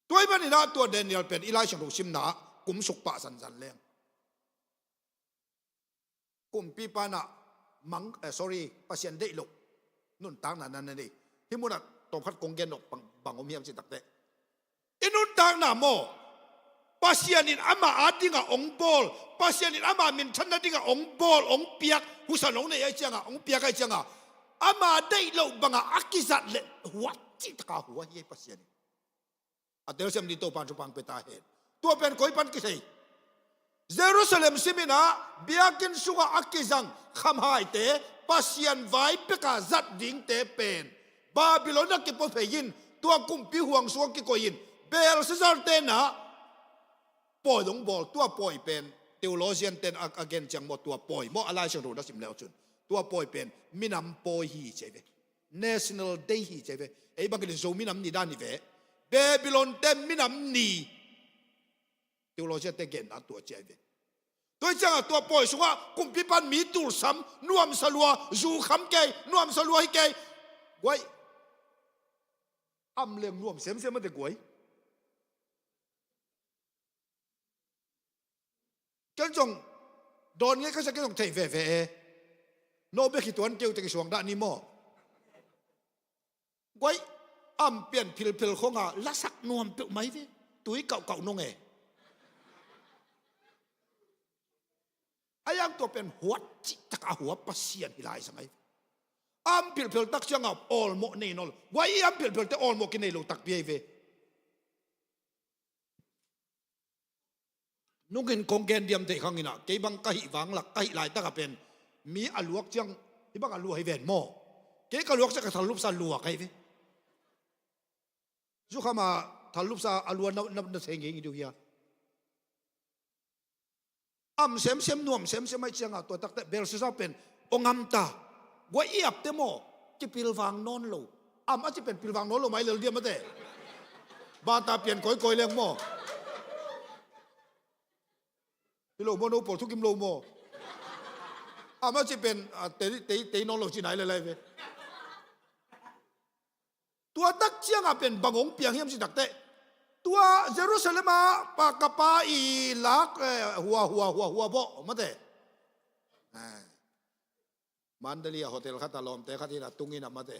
ตัวไอ้บ้านนี่นะตัวเดนิเอลเป็นอีไลช่างถูกชิมหนากุมสุกปะสันสันแรงกุมปีปานะมังsorry ปัสยันได้หลกนุ่นต่างนั่นนี่ที่มุนัดตรงพัดกงเกนหลกบังอมเฮียมสิตักเตะอินุ่นต่างน่ะโมปัสยันนินอามาอาดิงะองบอลปัสยันนินอามามินทันนัดดิงะองบอลองเปียกหุสานองเนี่ยไอ้เจ้าองเปียกไอ้เจ้าอามาได้หลกบังอากิซัดเละหัวจิตกาหัวเย่ปัสยันอาเดี๋ยวเสียมดีโตปันจุปังเปตาเหตุตัวเป็นคอยปันกิเซเยรูซาเล็มซิมินาเบียกินสุกอากิซังคำหายเตปัสยันไว้เปกาจัดดิ่งเตเป็นบาบิโลนักกิปเฟยินตัวกุมพิห่วงสวงกิโกยินเบลซิซาร์เตนะปล่อยลงบอลตัวปล่อยเป็นเทโอโลเซียนเตนอาเกนจังหมดตัวปล่อยมออะไรเชิงรู้ดัสิมแล้วจุนตัวปล่อยเป็นมินำปล่อยฮีเจเว National Day ฮีเจเวไอ้บางคนโซมินำนี่ด้านนี่เวเบบิลอนเต็มมินำนี่เทโอโลเซียนเตเกนนัดตัวเจเวตัวจังตัวปล่อยสุงะกุมพิปันมีตูร์ซัมนวมสลัวจูคำเกยนวมสลัวให้เกยไว้อัมเลมนวมเสียมมันเด็กไว้กันจงโดนงี้ก็จะกันจงเทเวโนเบกิตัวนั้นเกี่ยวกับช่วงด้านนี้มั่วไว้อัมเปลี่ยนพิลของละสักนวมเปียกไหมเว้ตุ้ยเก่านงเอไอ้ยังตัวเป็นหัวจิตกาหัวปัสเซียนที่ไรสังไงอัมพิลตักเชียงอับออลโมเนนอลไว้อัมพิลแต่ออลโมกินในโลตักเบียเวนุ่งเห็นกงเกนเดียมเตะข้างนี้นะเก็บังกะหิวังหลักกะหิลายตะกะเป็นมีอลวกเจียงที่บังอลวกให้เวนโมเก็กะลวกจะกะทะลุซาลวกให้เวจุกมาทะลุซาอลวกนับเสียงอย่างนี้ดูเฮียอัมเซมนวมเซมไม่เชียงตัวตักแต่เบลซิซาเป็นองอัมตาว่าอีอับเตโมจะพิลวังนอนโลอัมอาจจะเป็นพิลวังนอนโลไม่เลยเดียมาเตะบาตาเปลี่ยนก้อยเลี้ยงโมพิโลโมโนโปรทุกิมโลโมอามาจะเป็นเตนอนโลที่ไหนเลยเว้ยตัวตักเชียงเป็นบังองเปียงเฮียมสิตักเตะตัวเยรูซาเล็มปากปาอีลักหัวบ่มาเตะมันเดลียโฮเทลคาตาลอมเตะคาที่ละตุงินะมาเตะ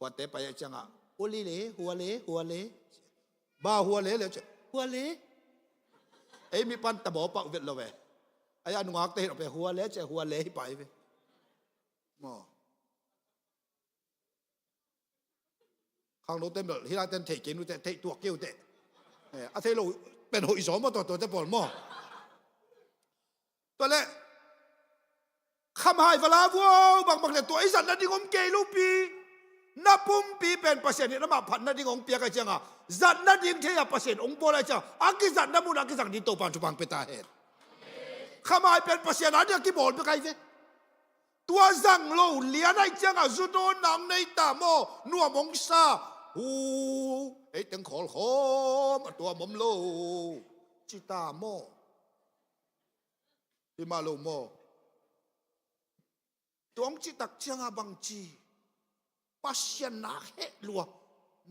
วัดเตะไปจังโอลีเล่หัวเล่บ้าหัวเล่เลยจ้ะหัวเล่ไอ้มีปันตะบอปะเวทละเว้ยไอ้อันงอกเตะออกไปหัวเล่จะหัวเล่ไปเว้ย หมอข้างโน้นเต็มเลยที่ร้านเต็มเทกินดูแต่เทตัวเกี้ยวเตะอาเทโลเป็นหอยสองมาตัวจะปวดหม้อตัวแรกคำหายฟลาวัวบางแต่ตัวไอ้สัตว์นั่นที่ผมเกลูปีนับปุ่มปีเป็นเปอร์เซ็นต์นี่น้ำมาผัดนั่นที่ของเปียกไอ้จังอ่ะสัตว์นั่นยิ่งเทียบเปอร์เซ็นต์องค์โบราณจังอากิสัตว์นั่นมุนอากิสัตว์ดินโตปันจุบังเปตาเห็ดคำหายเป็นเปอร์เซ็นต์นั้นเนี่ยกี่บอลไปใครเว้ตัวสังโลเลียนไอ้จังอ่ะสุดโดนนำในตาโมนัวมงซาหูไอ้ตึงขอลโคมตัวมมโลจิตาโมที่มาโลโมตัวองจิตักเชียงอาบังจีปัสยานาเฮลัว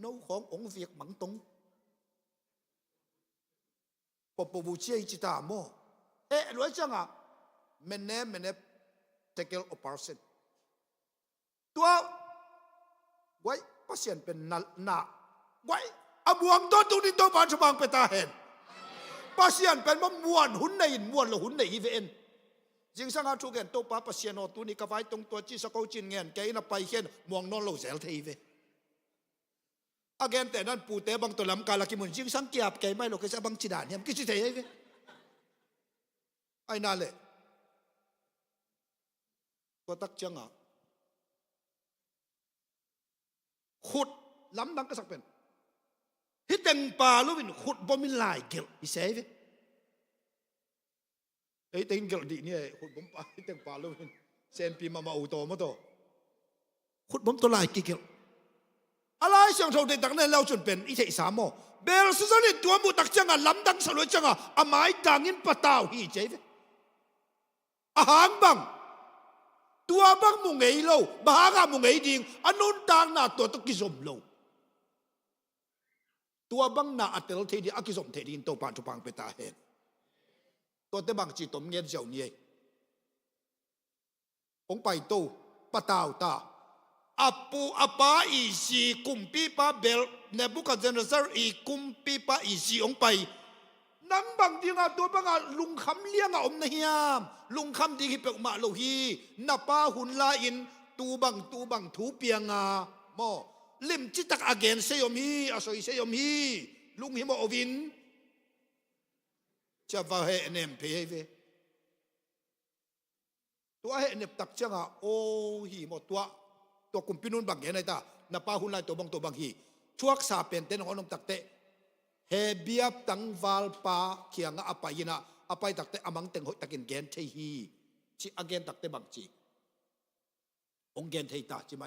นูขององค์เวียกมังตงปปบูเชียจิตาโมลัวจังอ่ะเมเนเทเกลโอปาร์เซนตัวไว้ปัสยานเป็นนาไว้อบวงต้นตุนิโตปานฉบังเปตาเห็นปัสยานเป็นมวนหุ่นในมวนละหุ่นในอีเวนจิงสังหาทุกเงินตัวป้าปัสยานตัวนี้ก็ไว้ตรงตัวจีสกาวจินเงินแกน่ะไปเห็นมองนอนโลเซลทีเวอาเกนแต่นั้นปูเตบังตัวลำกาลกิมุนจิงสังเกียบแกไม่หรอกแกจะบังจิดานเนี่ยกิจิเทยเวไอ้นั่นแหละตัวตักจังอ่ะขุดล้ำดังก็สักเป็นฮิตเต็งป่าลูวินขุดบ่มีลายเกลอีเสยไอ้เต็งเกลดีเนี่ยขุดบ่มป่าฮิตเต็งป่าลูวินเซนปีมาอุโตมาโตขุดบ่มตัวลายกี่เกลอะไรเสียงโทเด็ดดังนั้นเราจนเป็นอีเทสามโมเบลสุดนี่ตัวมุตักจังอ่ะล้ำดังสลวยจังอ่ะอาไม้ดังอินปะตาวฮีเจฟอาหารบังตัวบังมุงไงโลบ้ากามุงไงดิงอันนู้นต่างหน้าตัวตุกิสมโลตัวบังหน้าอัตเตลเทดีอากิสมเทดีนโตปานจุปังเปตาเห็นตัวเตบังจีตมเงียนเจ้าเนี่ยองไปโตปะตาวตาอัปปูอัปปาอีซีกุมปีปาเบลเนบุคาเจเนซาร์อีกุมปีปาอีซีองไปนังบางทีงาตัวบางลุงคำเลี้ยงอมนายามลุงคำดีฮิเปกมาโลฮีนับป้าหุนลาอินตูบังถูเปียงาโมลิมจิตักอาเกนเซยมฮีอาศัยเซยมฮีลุงฮิโมอวินจะว่าเฮเนมเพย์เวตัวเฮเนบตักจังอ่ะโอฮีโมตัวกุมพินุนบางเห็นไอ้ตานับป้าหุนลาตัวบางฮีช่วงสาเป็นเต้นของน้องตักเตเฮเบียบตังวาลปาเขียงอภัยนะอภัยตักเตอมังเต็งหอยตักินเกนเทฮีจิอาเกนตักเตบังจีองเกนเทตาจิไหม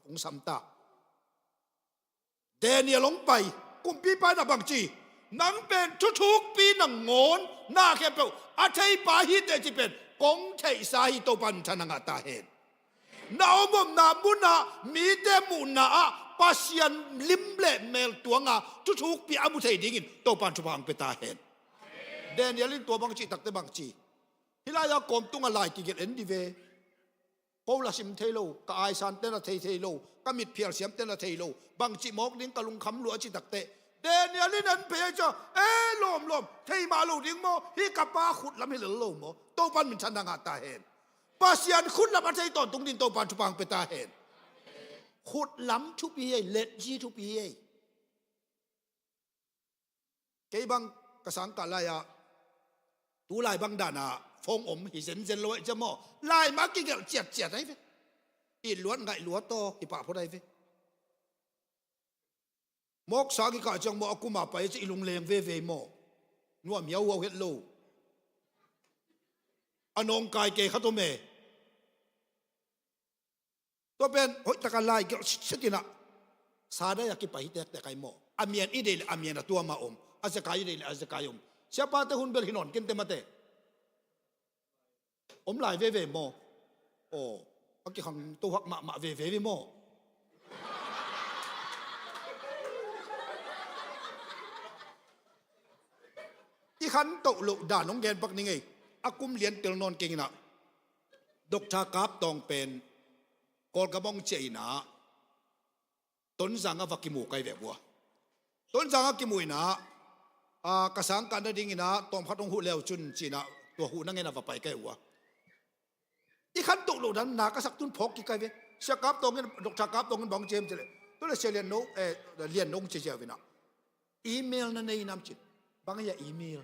องสัมตาเดเนียลงไปกุมปีไปนะบังจีนังเป็นทุกปีนังงอนหน้าแค่เปล่าอาเทยปาฮิตเตจิเป็นกงเทยสาฮิโตปันชนังอาตาเห็นนาอมนามุนามีเดมุนาปัสยันลิมเล่เมลตัวงาทุกปีอามุเทยดิ่งโตปันจุบังเปตาเห็นเดนยลินตัวบางจีตักเตบางจีฮิลายากรมตุงอะไรกิเกลเอ็นดีเวโกลาสิมเทโลกาไอซันเตนะเทโลกามิดเพียร์เสียมเตนะเทโลบางจีมอกดิ้งกะลุงคำลัวจีตักเตเดนยลินนั้นเพียจ้าลมเทมาลูดิ้งโมฮิกับปาขุดลำให้เหลือโลโมโตปันมันชันดังอาตาเห็นปัสยันขุดลำอาเทยตอนตุงดินโตปันจุบังเปตาเห็นขุดล้ำทุกปีเล็ดยี่ทุกปีเกี่ยบังกษังกะลายะตูลายบังดานาฟงอมหิเซนเซนลอยจะมอลายมากิเกลเจียดได้ไหมอีล้วนไงล้วนโตอีป่าพอได้ไหมมกสากิกาจังมอกุมาไปจะอีลุงเลงเวมอนัวเมียววัวเฮดโลอนงกายเกขัตโตเมตัวเป็นโอ้ยตะการไล่ก็ชิกินะสาได้อยากกินไปฮิตแต่ไก่หม้ออามีนอีเดลอามีนตัวมาอาจจะกายเดลอาจจะกายเสียป้าแต่หุ่นเบลหินอนกินเต็มมาเตหลายเวหม้อโอ้อักกิขังตัวหักมาเวหม้อที่ขันโตลุด่าน้องแกนปักนี่ไงอากุมเลียนเตลนอนเก่งนะดกชากาบตองเป็นกอลกระบองเจน่าต้นสังกักิมูไกแบบวัวต้นสังกักิมูน่ากระสังกันได้ดิ่งน่ะตอมพัดองหูเลวจุนจีน่ะตัวหูนั่งเงินไปไกวัว อีขันตุลุดันนาก็สักตุนพกกี่ไกเวเสียกับตรงกันดอกจากกับตรงกันบองเจมจะเลยตัวเลยเสียเรียนโนเรียนนงเจียววินะอีเมลนั่นในน้ำจิตบางอย่างอีเมล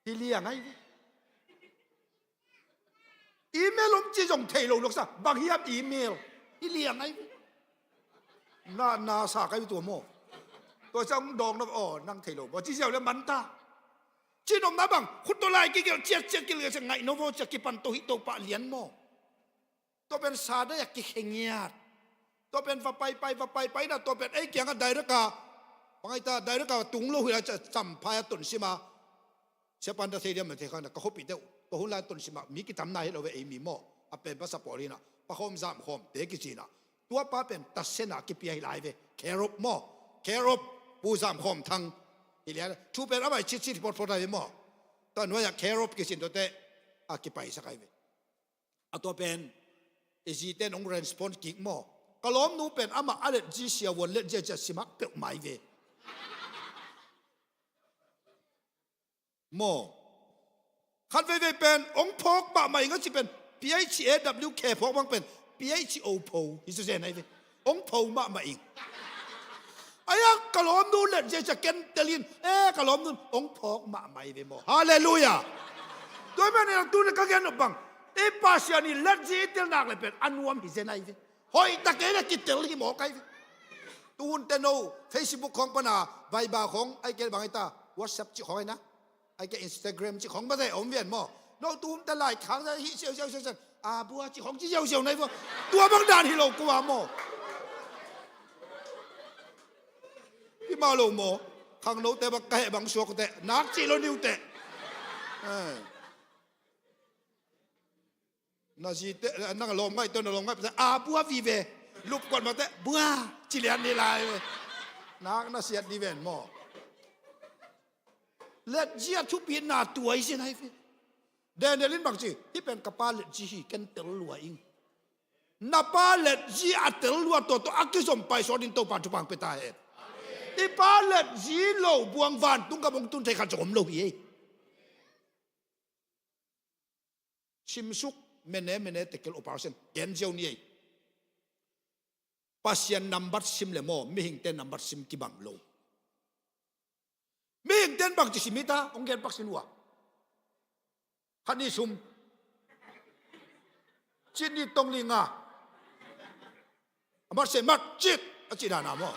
ที่เรียงไงอีเมลลมจีจงเทลงลูกซะบางอย่างอีเมลที่เรียงไงนาสาไกตัวโมตัวจังดองนับอ๋อนั่งเทลงบอกจีเจียวแล้วมันตาจีนอมนับบังคุณตัวลายกี่เกี่ยวเจียกี่เกี่ยวจะไงโนโวจะกี่ปันตัวฮิตตัวปะเลียนโมตัวเป็นซาได้อยากกี่เขียดตัวเป็นว่าไปนะตัวเป็นไอ้เกี่ยงกันไดรักกาบางไอ้ตาไดรักกาตุงโลหิตจะจำพายตุนสิมาเสียปันตะเทียมมันเทกันนะก็เขาปิดเดียวตัวหุ่นลายตุนสิมามีกิจทำนายเราเวไอ้มีโมอ่ะเป็นภาษาปอลีนะปะคมสามคมเด็กกิจีนะตัวป้าเป็นตัดเส้นหนักกี่ปีให้ลายเวแครบโมแครบปูสามคมทั้งอีเลียชูเป็นอะไรชิดพอได้โมตอนว่าอยากแครบกิจินตัวเตะอ่ะกี่ไปสักไอ้เวอ่ะตัวเป็นไอ้จีเต้นองเรนสปอนกิกโมก็ล้อมนูเป็นอามาอะไรจีเสียวันเล่นจะสิมักเปิดไม่เวโมคันเวเป็นองพกบะใหม่ก็จะเป็น PHAWK พกบางเป็น PHO โพฮิสุเซนไอเวองโพบะใหม่เองไอ้ยังกล้อมนูเล่นจะเกนเตลินกล้อมนูองพกบะใหม่เวโมฮาเลลูยาโดยแม่เนี่ยตูนก็แกนบังไอ้ภาษานี่เล่นจีเตลนักเลยเป็นอันวมฮิเซนไอเวหอยตะเกียบกิเตลที่หมอไก่ตูนเตโนเฟซบุ๊กของปนาไวบาของไอ้เกลบางไอ้ตาวอทแอปจีของไอ้นะไอ้เกลอินสตาแกรมจีของไม่ได้อมเวียนหมอโนตูนแต่หลายครั้งจะฮิเซียวบัวจีของจีเซียวไหนบัวตัวบางด่านฮิโลกัวหมอพี่มาโลหมอข้างโน้ตแต่บางแก่บางชัวก็แต่นักจีโรนิวแต่นาจีเตนั่งลงไม่ต้นลงไม่เป็นบัววีเวลูกก่อนมาแต่บัวจิเลียนนี่ลายนักน่าเสียดีเวนหมอเล็ดเจียทุบปีนาตัวไอ้เสียไหนฟิเดนเดลินบางจีที่เป็นกระป๋าเล็ดจีกันเตลลัวอิงนับป้าเล็ดจีอัตเตลลัวตัวอักกิสมไปสอดินตัวปัจจุบันไปตายที่ป้าเล็ดจีโลบวงวันตุ้งกับงตุนไทยขันจมโลบีชิมซุกเมเน่เตเกลโอปาร์เซนเกนเจ้านี่ปัสยันนัมบัตซิมเลโมไม่หิงเต้นนัมบัตซิมกิบังโลไม่หิงเต้นบังจิสิมิตาองเกนปักสินวะฮันนี่ซุมจิตนี่ตรงลิงอ่ะมัดเสมัดจิตจิดานามอ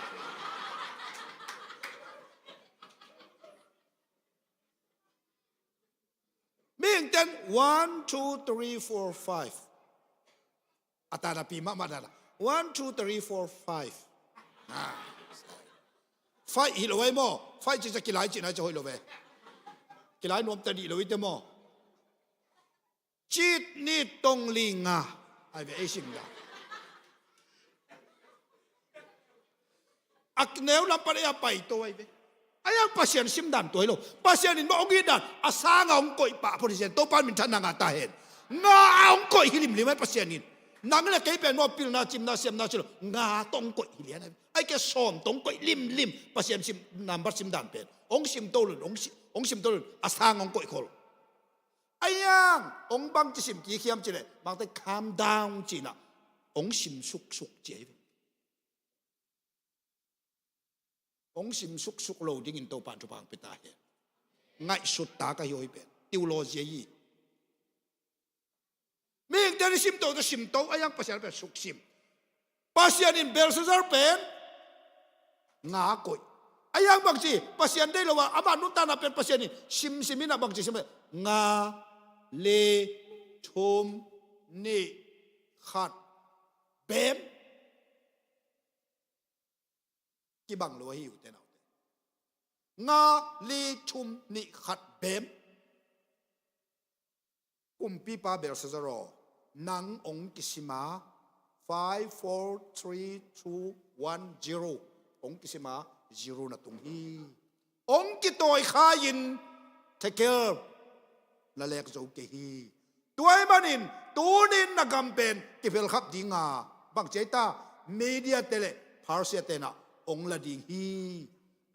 ไม่หิงเต้น1 2 3 4 5อัตราปีมาดา 1 2 3 4 5ไฟฮิโลเวโมไฟจะกี่หลายจีน่าจะฮิโลเวกี่หลายนวมตะดีโลวิเตโมจิตนี่ตรงลิงอ่ะไอ้เวไอ้สิ่งละอักเนวลำปะเนียไปตัวไอ้เวไอ้ยังปัสยันซิมดันตัวโลปัสยันนี่บอกงี้ดันอาสางองก่อยปะพอดีเซนตัวปันมินทันนางาตาเห็นงาองก่อยฮิลิมลิไม่ปัสยันนี่นังเลยแกเป็นว่าพิลนาจิมนาเซียมนาชิโลงาตรงก่อยฮิเลียนไอ้แกซ้อมตรงก่อยลิมปัสยันซิมนำบัตซิมดันเป็นองซิมโตลุนองซิมโตลุนอาสางองก่อยคอลไอ้ยังองบังจิซิมกี่เขียมจีเลยบางแต่คามดาวจีน่ะองซิมสุกเจองซิมสุกโลดิ้งอินโตปันจุบังไปตาเห็นง่ายสุดตากระยอยเป็นติวโลเจียมีเดนิซิมโตจะซิมโตไอ้ยังภาษาเป็นสุกซิมภาษาอินเบลซ์ซาร์เป็นงาโกยไอ้ยังบางทีภาษาได้เลยว่าอามานุตานาเป็นภาษาอินซิมินะบางทีซิมงาเลทุมนี่ขัดเบมกี่บังเลยอยู่แต่เรางาเลทุมนี่ขัดเบมกุมปีปาเบลซ์ซาร์นังองกิสิมา5 4 3 2 1 0องกิสิมา0นะตรงนี้องกิโตยขายินเทเกอร์นั่นแหละก็จะโอเคตัวไอ้มันอินตัวนินนักกำเป็นที่เป็นขับดิ้งอ่ะบางเจ้ามีเดียเตเลพาร์เซียเตนะองละดิ้ง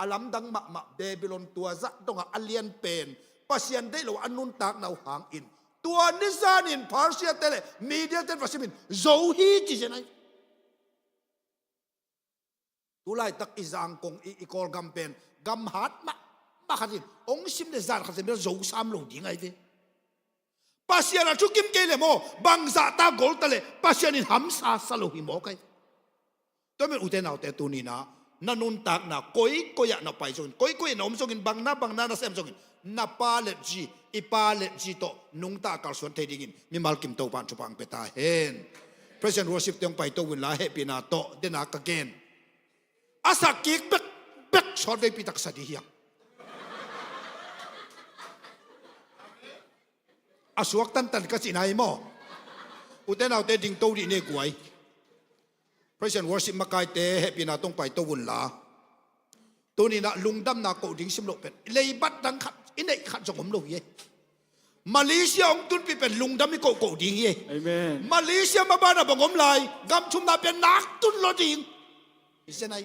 อาลัมดังมะเบบิลอนตัวจะต้องอัลเลียนเป็นปัสยันได้เราอันนุนตากเราหางอิน ตัวนิสานินพาร์เซียเตเลมีเดียเตวัสิมินโจฮีจีเจนัยตุไลตักอิจางกงอีกอลกัมเป็นกัมฮัดมาขัดินองซิมเดซาร์ขัดินเป็นโจสามโลดีไงเว้ปัสยานาชุกิมเกลโมบังซาตากอลตะเลปัสยานินฮัมซาสโลหิโมไกตัวเป็นอุเทนเอาแต่ตัวนี้นะนันุนตักนะก้อยอยากนับไปจนก้อยน้อมจงกินบังนานะเซมจงกินนับปาเลจีอีปาเลจีโตนุงตากาลส่วนเทดิกินมีมาลกิมโตปานชุปังเปตาเฮน President worship เตียงไปตัววินลาเฮปีนาโตเดนากะเกนอาศักกิกเบกชอดเวปีตักสดีเฮียอาสวกตันก็สินายมออุเทนเอาเตดิงโตดีเนกวย President worship มาไกเตเฮปีนาต้องไปตัววินลาตัวนี้นะลุงดำนาโกดิ่งสิมโลเป็นเลยบัดดังขัดอินเอกขัดจงผมโลเยมาเลเซียองตุนปีเป็นลุงดำมีโกดิ่งเย Amen. มาเลเซียมาบ้านเราบอกผมเลยกำชุมนาเป็นนักตุนโลดิ่งอิสเนาย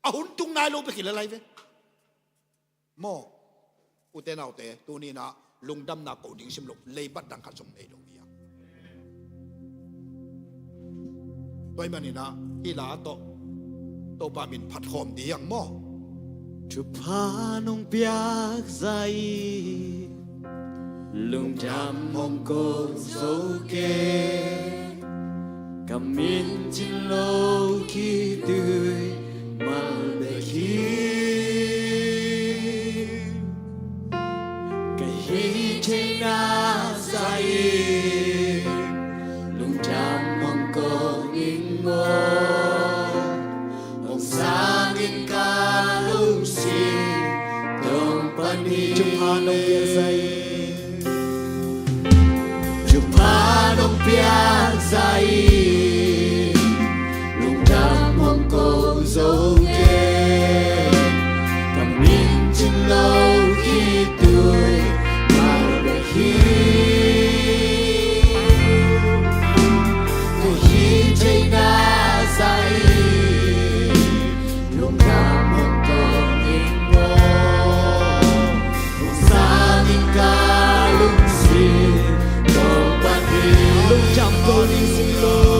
อาหุ่นตุงนายโลไปกี่อะไรเว้โมอุเทนเอาเตตัวนี้นะลุงดำนาโกดิ่งสิมโลเลยบัดดังขัดจงเอโลเยตัวมันนี่นะอีลาโตปามินผัดหอมดีอย่างหม้อ Chu pa nong piak zai lung jam mong ko zo ke kamin chin lo ki tươi mal be ki kai hi che na zai lung jam mong ko ning mo ông sang in ca lung si dong pani chupa nong pia zai chupa nong pia zai lung dam mong ko zo ke cầm min chim lâu khi tuổi mal be hi ko hi chai na zai lung dam mong ko ning mo ông sang in ca lung si dong pani lung dam ko ning si lo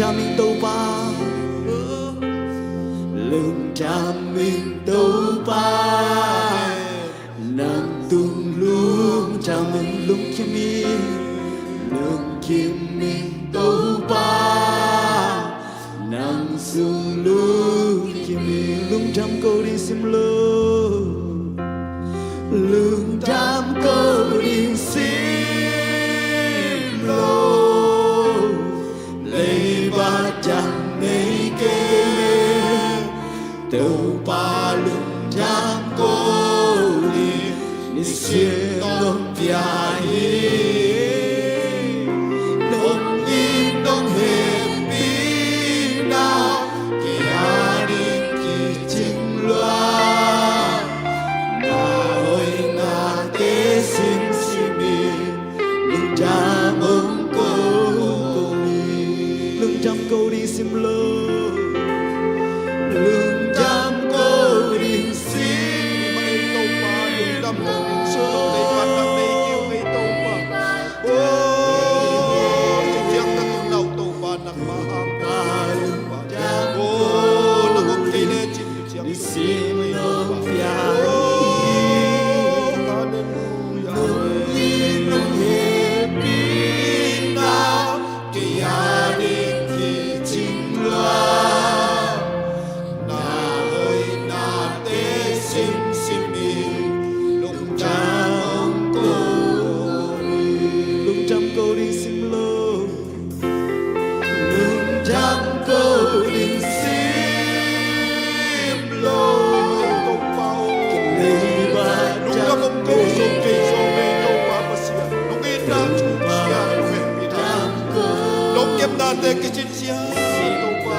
cha mình tàu ba lưng cha mình tàu ba nàng tung lung cha mình lung kim mi lung kim mình tàu ba nàng sung lung kim mi lung trăm câu đi sim lơ lưng trăm câu đi sim lô lấy ba chẳng lấy kê tàu ba lưng trăm câu đi sim đông bia đông in đông hẹp bi na kia đi kỳ chinh loa na ôi na tế xin xin mi lưng cha mong câu đi lưng trăm câu đi sim lơ lưng trăm câu đi sim Mày tàu ba lưng đâm câu đi sơ lấy bắt đâm lấy kêu lấy tàu ba ô chiếc ta tung nào tàu ba nặng ba hàng ba lưng ba ô nó không thấy lên chim chiếc đi sim lơ bia lưng trăm câu đi sim lơ lưng trăm câu đi sim lơ lấy ba trăm câu Hãy subscribe cho kênh Ghiền Mì Gõ để không bỏ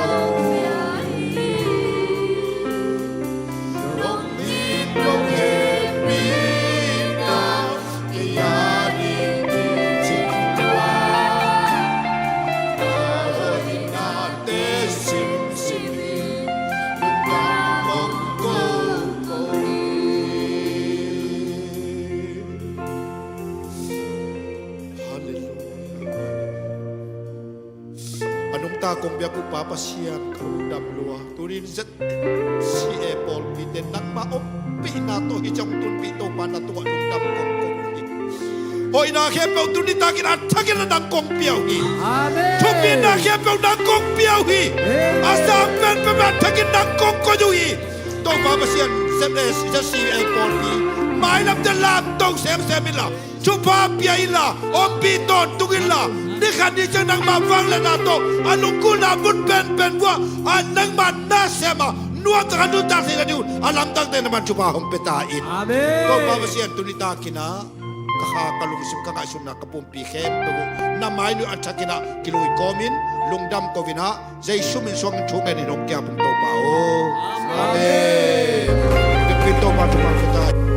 Anong takong biya ko papasyan karudam luwa. Turin zat si Apple piten nagmaop pinato hijang tun pito panatuwa nung dam kong kong. Hoy na kepaw tuni takin at takin na ng kong piyaw hi. Amen. Tupi na kepaw ng kong piyaw hi. Asa pen pemat takin ng kong koyo hi. To papasyan sebles isa si Apple hi. Mainam de lam tong sem semila. Chupa piyaila om piton tugila. Ni kanisa nang mawang la nato anong kulabot ben wa anang manasema nuang takanu taksi na diun alam tang tayo naman chupahong petain. Amen. Kung babasiyan tunita kina kakakalungsip kakaisun na kapumpi kem tugo na mainu at sakina kiluwi komin lungdam ko vina zay sumin suang chumen inong kya pong topao. Amen. Pipito pa chupahong petain.